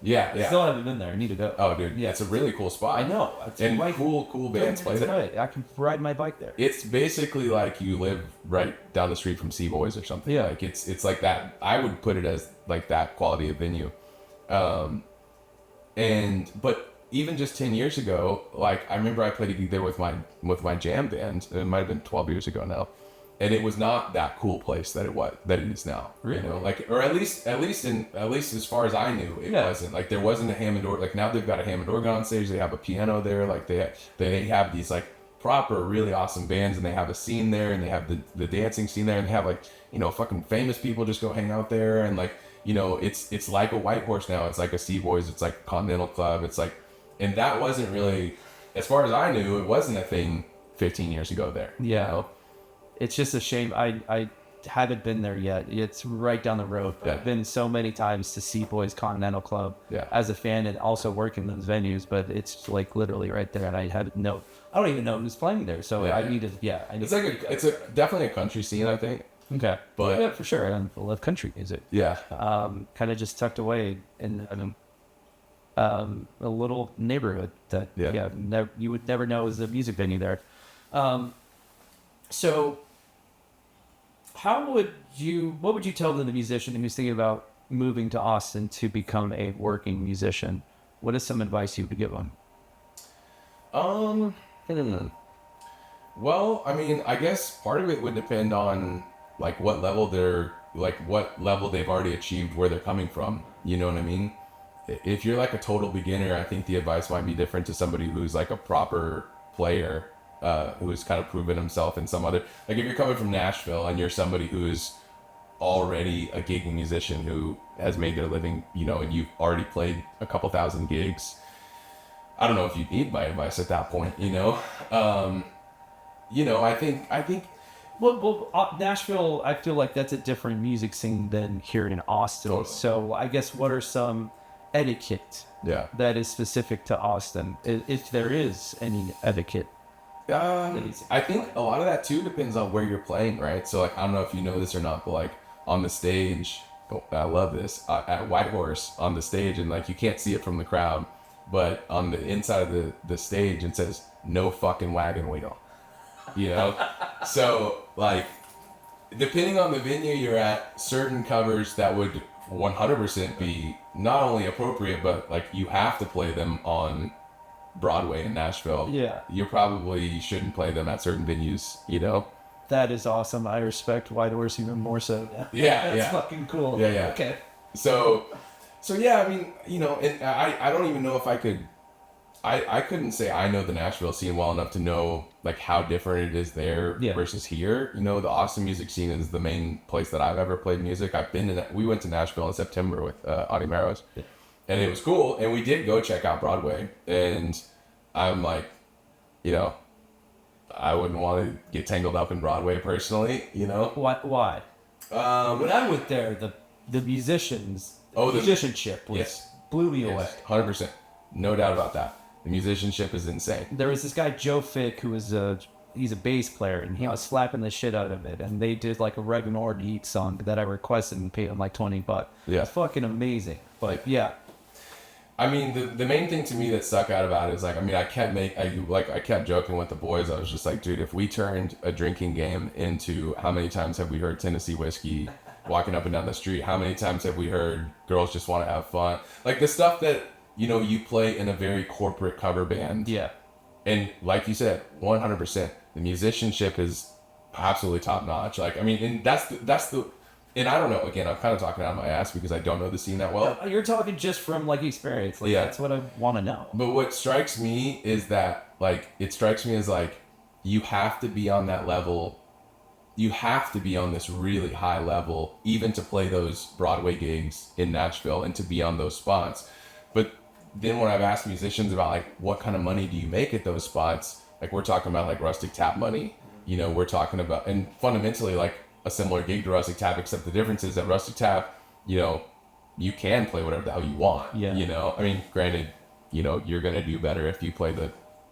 Yeah, yeah.
Still haven't been there. I need to go.
Oh, dude, yeah, it's a really cool spot.
I know. It's
And
like
cool bands play there.
right. I can ride my bike there.
It's basically like you live right down the street from Sea Boys or something.
Yeah.
Like it's like that. I would put it as like that quality of venue. But even just 10 years ago, like I remember I played a gig there with my jam band. It might have been 12 years ago now. And it was not that cool place that it is now.
Really?
You know, like, or at least as far as I knew, it wasn't. Like there wasn't a Hammond organ. Like now they've got a Hammond organ on stage. They have a piano there. Like they have these like proper really awesome bands, and they have a scene there, and they have the dancing scene there, and they have like, you know, fucking famous people just go hang out there, and like, you know, it's like a White Horse now. It's like a Sea Boys. It's like a Continental Club. It's like, and that wasn't really, as far as I knew, it wasn't a thing 15 years ago there.
Yeah.
You know?
It's just a shame. I haven't been there yet. It's right down the road.
Yeah.
I've been so many times to Sea Boys Continental Club as a fan and also working those venues, but it's like literally right there, and I don't even know who's playing there. So I need to.
It's definitely a country scene, I think.
Okay,
But
yeah, for sure. I love country music.
Yeah.
Kind of just tucked away in a little neighborhood that you would never know is a music venue there. So what would you tell the musician who's thinking about moving to Austin to become a working musician? What is some advice you would give them?
Well, I mean, I guess part of it would depend on like what level they've already achieved, where they're coming from. You know what I mean? If you're like a total beginner, I think the advice might be different to somebody who's like a proper player, who's kind of proven himself in some other, like if you're coming from Nashville and you're somebody who's already a gigging musician who has made their living, you know, and you've already played a couple thousand gigs, I don't know if you need my advice at that point, you know? I think
Well, Nashville, I feel like that's a different music scene than here in Austin.
Totally.
So I guess what are some etiquette that is specific to Austin, if there is any etiquette?
I think a lot of that too depends on where you're playing, right? So like, I don't know if you know this or not, but like on the stage, I love this, at White Horse on the stage, and like you can't see it from the crowd, but on the inside of the stage it says no fucking wagon wheel, you know? So like, depending on the venue you're at, certain covers that would 100% be not only appropriate, but like you have to play them on Broadway in Nashville.
Yeah.
You probably shouldn't play them at certain venues, you know?
That is awesome. I respect White Horse even more so now.
Yeah,
That's fucking cool.
Yeah.
Okay.
So yeah, I mean, you know, and I don't even know if I could, I couldn't say I know the Nashville scene well enough to know like how different it is there versus here. You know, the Austin music scene is the main place that I've ever played music. We went to Nashville in September with Audie Marrows. Yeah. And it was cool, and we did go check out Broadway, and I'm like, you know, I wouldn't want to get tangled up in Broadway personally, you know?
Why? When I went there, the musicianship blew me away.
100%. No doubt about that. The musicianship is insane.
There was this guy, Joe Fick, who was he's a bass player, and he was slapping the shit out of it, and they did like a Reg and Ord Eat song that I requested and paid him like $20.
Yeah.
It's fucking amazing. But yeah.
I mean, the main thing to me that stuck out about it is like, I mean, I kept joking with the boys. I was just like, dude, if we turned a drinking game into how many times have we heard Tennessee whiskey walking up and down the street? How many times have we heard girls just want to have fun? Like the stuff that, you know, you play in a very corporate cover band.
Yeah.
And like you said, 100%, the musicianship is absolutely top notch. Like, I mean, and that's the, and I don't know, again, I'm kind of talking out of my ass because I don't know the scene that well.
You're talking just from like experience. Like, that's what I want to know.
But what strikes me is that, like, it strikes me as like, you have to be on that level. You have to be on this really high level, even to play those Broadway gigs in Nashville and to be on those spots. But then when I've asked musicians about like, what kind of money do you make at those spots? Like, we're talking about like Rustic Tap money, you know, we're talking about, and fundamentally like a similar gig to Rustic Tap, except the difference is that Rustic Tap, you know, you can play whatever the hell you want. Yeah. You know, I mean, granted, you know, you're going to do better if you play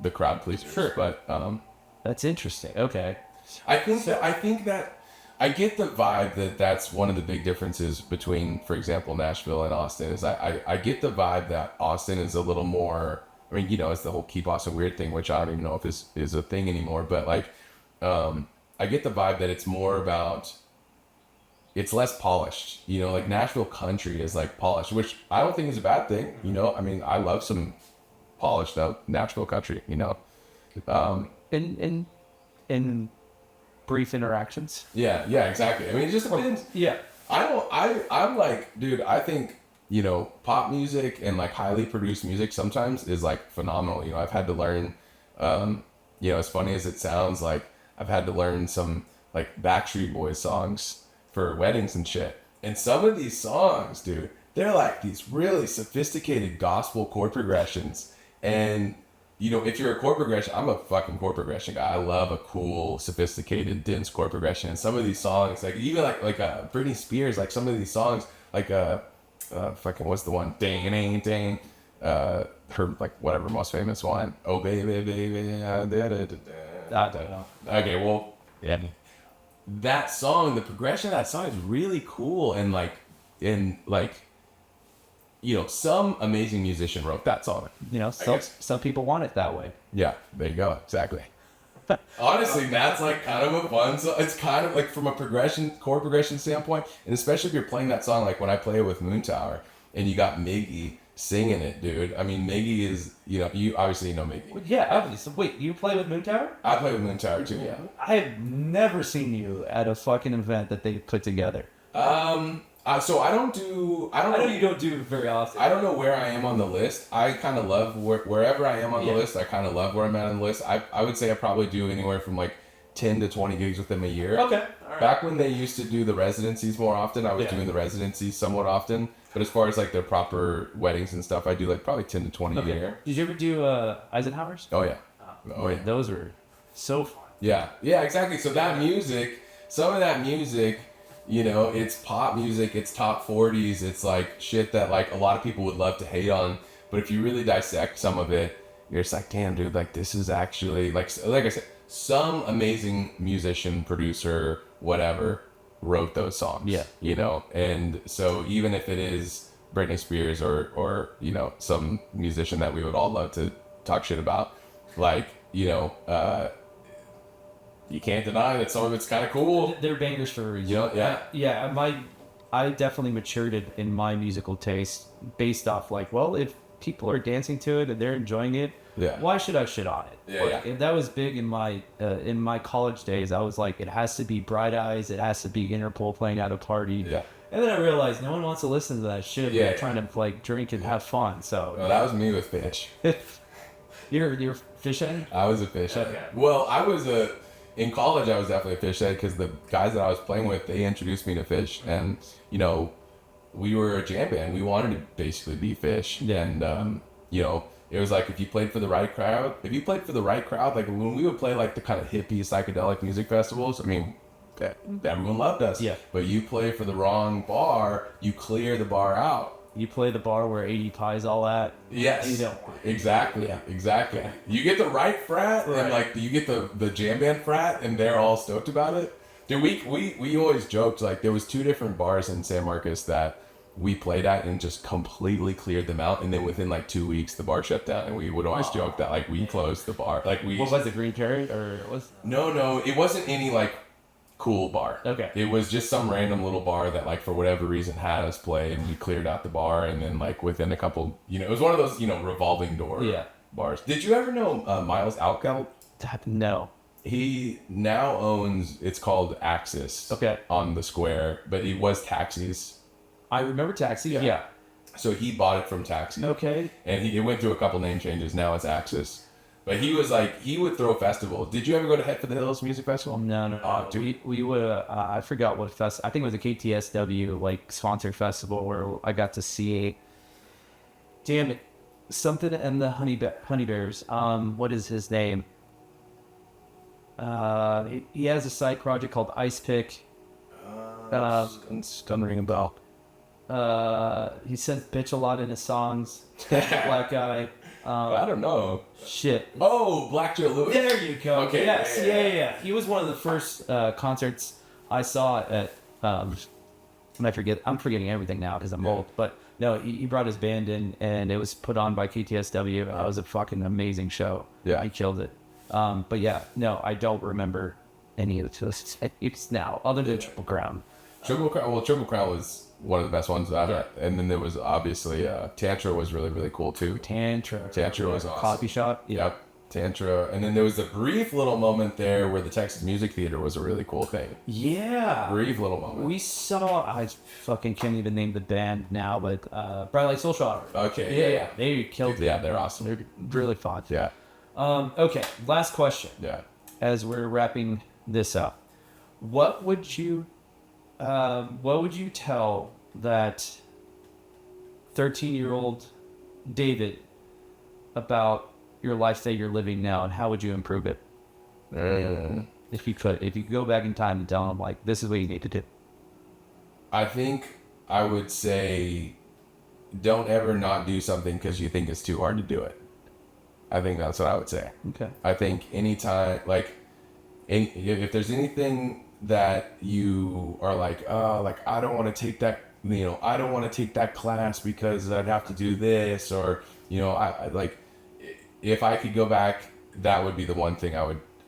the crowd pleasers.
Sure.
But,
that's interesting. Okay.
I think that I get the vibe that that's one of the big differences between, for example, Nashville and Austin. Is I get the vibe that Austin is a little more. I mean, it's the whole keep Austin weird thing, which I don't even know if is a thing anymore. But like, I get the vibe that it's more about. It's less polished, like Nashville country is like polished, which I don't think is a bad thing. I mean, I love some polished out Nashville country.
In brief interactions.
Yeah, exactly. I mean, it just depends.
Yeah.
I'm like, dude, I think, pop music and like highly produced music sometimes is like phenomenal. I've had to learn, as funny as it sounds, like I've had to learn some like Backstreet Boys songs for weddings and shit. And some of these songs, dude, they're like these really sophisticated gospel chord progressions. And if you're a chord progression, I'm a fucking chord progression guy. I love a cool, sophisticated, dense chord progression. And some of these songs, like even like Britney Spears, like some of these songs, like fucking what's the one? Dang, dang, dang. Her like whatever most famous one. Oh baby, baby. I don't know. Okay, well, yeah. That song, the progression of that song is really cool, and some amazing musician wrote that song.
Some people want it that way.
Yeah, there you go. Exactly. Honestly, that's like kind of a fun song. It's kind of like from a chord progression standpoint, and especially if you're playing that song, like when I play it with Moon Tower, and you got Miggy singing it, dude. I mean, Miggy is, you obviously know Miggy.
Yeah, obviously. Wait, you play with Moon Tower?
I play with Moon Tower too, yeah.
I have never seen you at a fucking event that they put together.
So I know
you don't do it very often.
I don't know where I am on the list. I kind of love wherever I am on the list. I kind of love where I'm at on the list. I would say I probably do anywhere from like 10 to 20 gigs with them a year.
Okay. All right.
Back when they used to do the residencies more often, I was doing the residencies somewhat often. But as far as like their proper weddings and stuff, I do like probably 10 to 20 a year.
Did you ever do Eisenhower's?
Oh yeah. Oh yeah.
Those were so fun.
Yeah, exactly. So that music, some of that music, it's pop music, it's top 40s, it's like shit that like a lot of people would love to hate on. But if you really dissect some of it, you're just like, damn, dude, like this is actually like I said, some amazing musician, producer, whatever, wrote those songs.
Yeah.
And so even if it is Britney Spears or some musician that we would all love to talk shit about, like, you can't deny that some of it's kind of cool.
They're bangers for a reason.
Yeah.
I definitely matured in my musical taste based off like, well, if people are dancing to it and they're enjoying it, why should I shit on it?
Yeah.
That was big in my college days. I was like, it has to be Bright Eyes, it has to be Interpol playing at a party.
Yeah.
And then I realized no one wants to listen to that shit. They're trying to like drink and have fun. So
that was me with Fish.
You're Fish head?
I was a Fish head.
Okay.
Well, in college, I was definitely a Fish head because the guys that I was playing with, they introduced me to Fish, and we were a jam band. We wanted to basically be Fish, and it was like if you played for the right crowd, like when we would play like the kind of hippie psychedelic music festivals, I mean, everyone loved us.
Yeah.
But you play for the wrong bar, you clear the bar out.
You play the bar where 80 Pie's all at.
Yes. Exactly.
Yeah.
Exactly. You get the right frat, and like you get the jam band frat, and they're all stoked about it. Dude, we always joked like there was 2 different bars in San Marcos that we played at and just completely cleared them out, and then within like 2 weeks the bar shut down, and we would always joke that like we closed the bar. Like
What was it, Green Cherry or was?
No, it wasn't any like cool bar.
Okay.
It was just some random little bar that like for whatever reason had us play, and we cleared out the bar, and then like within a couple, it was one of those revolving door bars. Did you ever know Miles Outgeld?
No.
He now owns, it's called Axis.
Okay.
On the square, but it was Taxis.
I remember Taxi. Yeah.
So he bought it from Taxi.
Okay.
And it went through a couple name changes. Now it's Axis. But he was like, he would throw festivals. Did you ever go to Head for the Hills Music Festival?
No.
Oh, dude.
We would, I forgot what fest. I think it was a KTSW like sponsored festival where I got to see, damn it, something and the Honey Bears. What is his name? He has a side project called Ice Pick.
Doesn't ring a bell.
He says bitch a lot in his songs. Black guy.
I don't know.
Shit.
Oh, Black Joe Lewis.
There you go.
Okay.
Yes. Yeah. He was one of the first concerts I saw it at, and I'm forgetting everything now because I'm old, but no, he brought his band in and it was put on by KTSW. It was a fucking amazing show.
Yeah.
He killed it. But yeah, no, I don't remember any of those tapes now, other than Triple Crown.
Triple Crown was one of the best ones I've had. And then there was obviously, Tantra was really, really cool too.
Tantra
Was awesome.
Coffee shop.
Yep. Tantra. And then there was a brief little moment there where the Texas Music Theater was a really cool thing.
Yeah.
Brief little moment.
We saw, I fucking can't even name the band now, but Bright Light Social Hour.
Okay.
Yeah. They killed it.
Yeah, they're awesome.
They're really fun.
Yeah.
Okay, last question.
Yeah.
As we're wrapping this up, what would you tell that 13-year-old David about your life that you're living now, and how would you improve it? If you could go back in time and tell him, like, this is what you need to do.
I think I would say, don't ever not do something because you think it's too hard to do it. I think that's what I would say.
Okay.
I think anytime, like, if there's anything that you are like, oh, like, I don't want to take that, I don't want to take that class because I'd have to do this, or, I like, if I could go back, that would be the one thing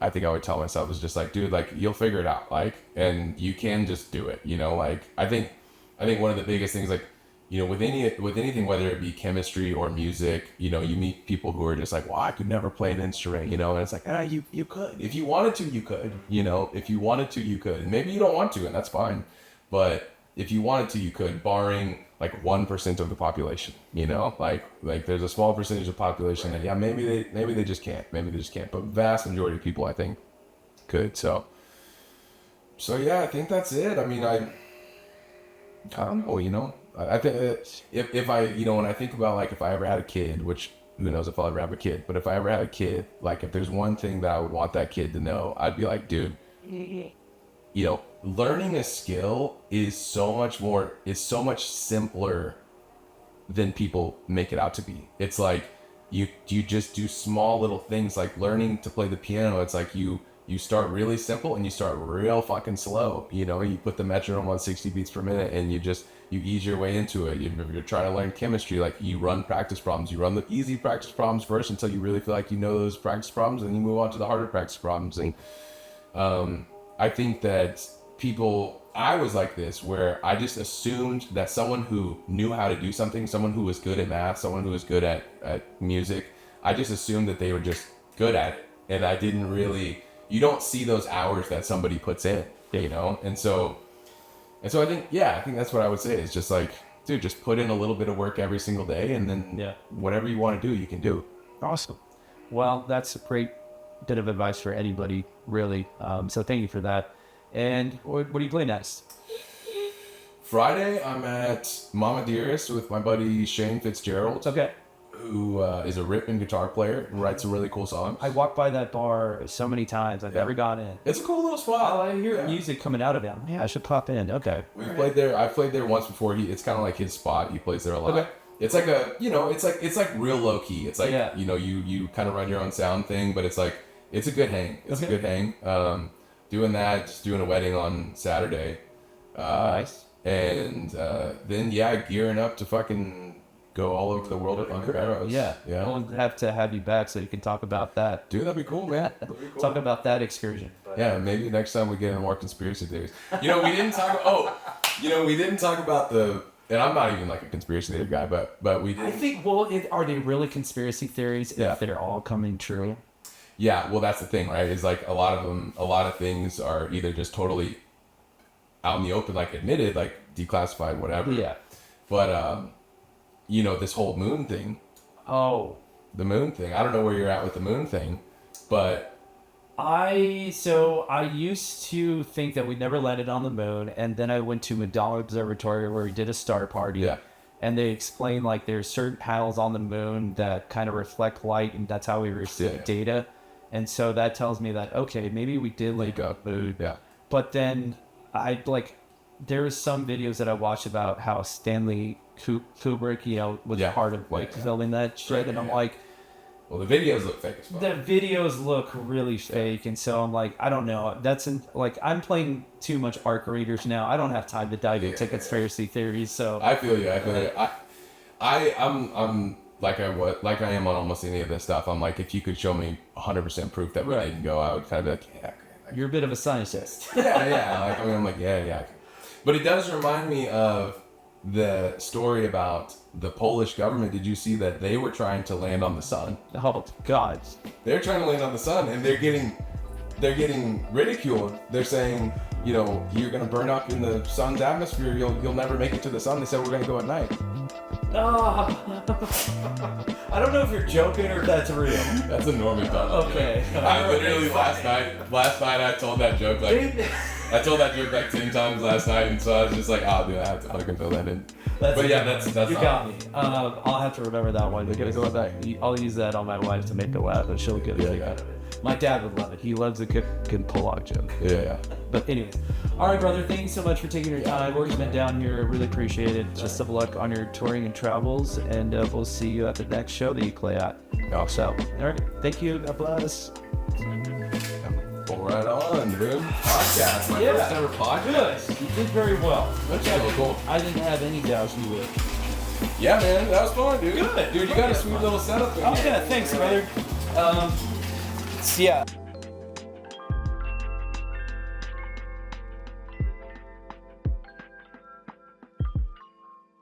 I think I would tell myself, is just like, dude, like, you'll figure it out, like, and you can just do it, like, I think one of the biggest things, like, with anything, whether it be chemistry or music, you meet people who are just like, well, I could never play an instrument, and it's like, you could, if you wanted to, you could, if you wanted to, you could, and maybe you don't want to, and that's fine, but if you wanted to, you could, barring like 1% of the population, like there's a small percentage of population that, maybe they just can't, but vast majority of people, I think, could. So yeah, I think that's it. I mean, I don't know, I think if I, when I think about, like, if I ever had a kid, which who knows if I'll ever have a kid, but if I ever had a kid, like, if there's one thing that I would want that kid to know, I'd be like, dude, learning a skill is so much simpler than people make it out to be. It's like, you just do small little things, like learning to play the piano. It's like you start really simple and you start real fucking slow. You put the metronome on 60 beats per minute and you ease your way into it. If you're trying to learn chemistry, like, you run practice problems. You run the easy practice problems first until you really feel like you know those practice problems, and you move on to the harder practice problems. And I think that I was like this, where I just assumed that someone who knew how to do something, someone who was good at math, someone who was good at music, I just assumed that they were just good at it. And I didn't really, you don't see those hours that somebody puts in, And so I think that's what I would say, is just like, dude, just put in a little bit of work every single day, and then whatever you want to do, you can do.
Awesome. Well, that's a great bit of advice for anybody, really. So thank you for that. And what are you playing next?
Friday, I'm at Mama Dearest with my buddy Shane Fitzgerald.
Okay.
Who is a ripping guitar player and writes some really cool songs.
I walked by that bar so many times. I've never gone in.
It's a cool little spot.
I hear music coming out of it. Yeah, I should pop in. Okay.
We played there. I played there once before. It's kind of like his spot. He plays there a lot.
Okay.
It's like it's like real low key. It's like, you kind of run your own sound thing, but it's like, it's a good hang. It's a good hang. Doing that, just doing a wedding on Saturday.
Nice.
And then, gearing up to fucking go all over the world with Bunker Arrows.
Yeah. We'll have to have you back so you can talk about that.
Dude, that'd be cool, man.
Talk about that excursion.
But, maybe next time we get into more conspiracy theories. We didn't talk about the, and I'm not even like a conspiracy theory guy, but we did.
I think, are they really conspiracy theories if they're all coming true?
Yeah, well, that's the thing, right? Is like a lot of things are either just totally out in the open, like admitted, like declassified, whatever.
Yeah.
But, this whole moon thing.
Oh.
The moon thing. I don't know where you're at with the moon thing, but.
I used to think that we never landed on the moon, and then I went to Madonna Observatory where we did a star party.
Yeah.
And they explained, like, there's certain panels on the moon that kind of reflect light, and that's how we receive data. And so that tells me that, okay, maybe we did like a moon.
Yeah.
But then there was some videos that I watched about how Stanley Kubrick, was part of filming that shit. And I'm like,
Well, the videos look fake as fuck.
The videos look really fake, and so I'm like, I don't know. I'm playing too much ARC readers now. I don't have time to dive into conspiracy theories. So
I feel you. I'm like I am on almost any of this stuff. I'm like, if you could show me 100% proof that we didn't go, I would kind of be like, yeah. Okay.
You're a bit of a scientist.
Yeah. Like, I mean, I'm like, yeah. But it does remind me of the story about the Polish government. Did you see that they were trying to land on the sun?
Oh God!
They're trying to land on the sun, and they're getting ridiculed. They're saying, you know, you're gonna burn up in the sun's atmosphere. You'll never make it to the sun. They said we're gonna go at night.
Oh. I don't know if you're joking or if that's real.
That's a Norman Donald
Okay.
joke. I literally last night I told that joke like 10 times last night, and so I was just like, oh dude, I have to fucking fill that in. But yeah, that's
you got me. I'll have to remember that one. We're gonna go back. I'll use that on my wife to make the laugh, and she'll get a kick out of it. My dad would love it. He loves a good pull-off joke.
Yeah.
But anyways, all right, brother. Thank you so much for taking your time. Work's been down here. I really appreciate it. Best of luck on your touring and travels, and we'll see you at the next show that you play at. So, all right. Thank you. God bless.
Right on, dude. Podcast. My first ever podcast.
Good. You did very well.
That's so cool.
I didn't have any doubts you would.
Yeah, man. That was fun, dude.
Good.
Dude, you got a sweet little setup.
Oh, yeah. Thanks, brother. Yeah.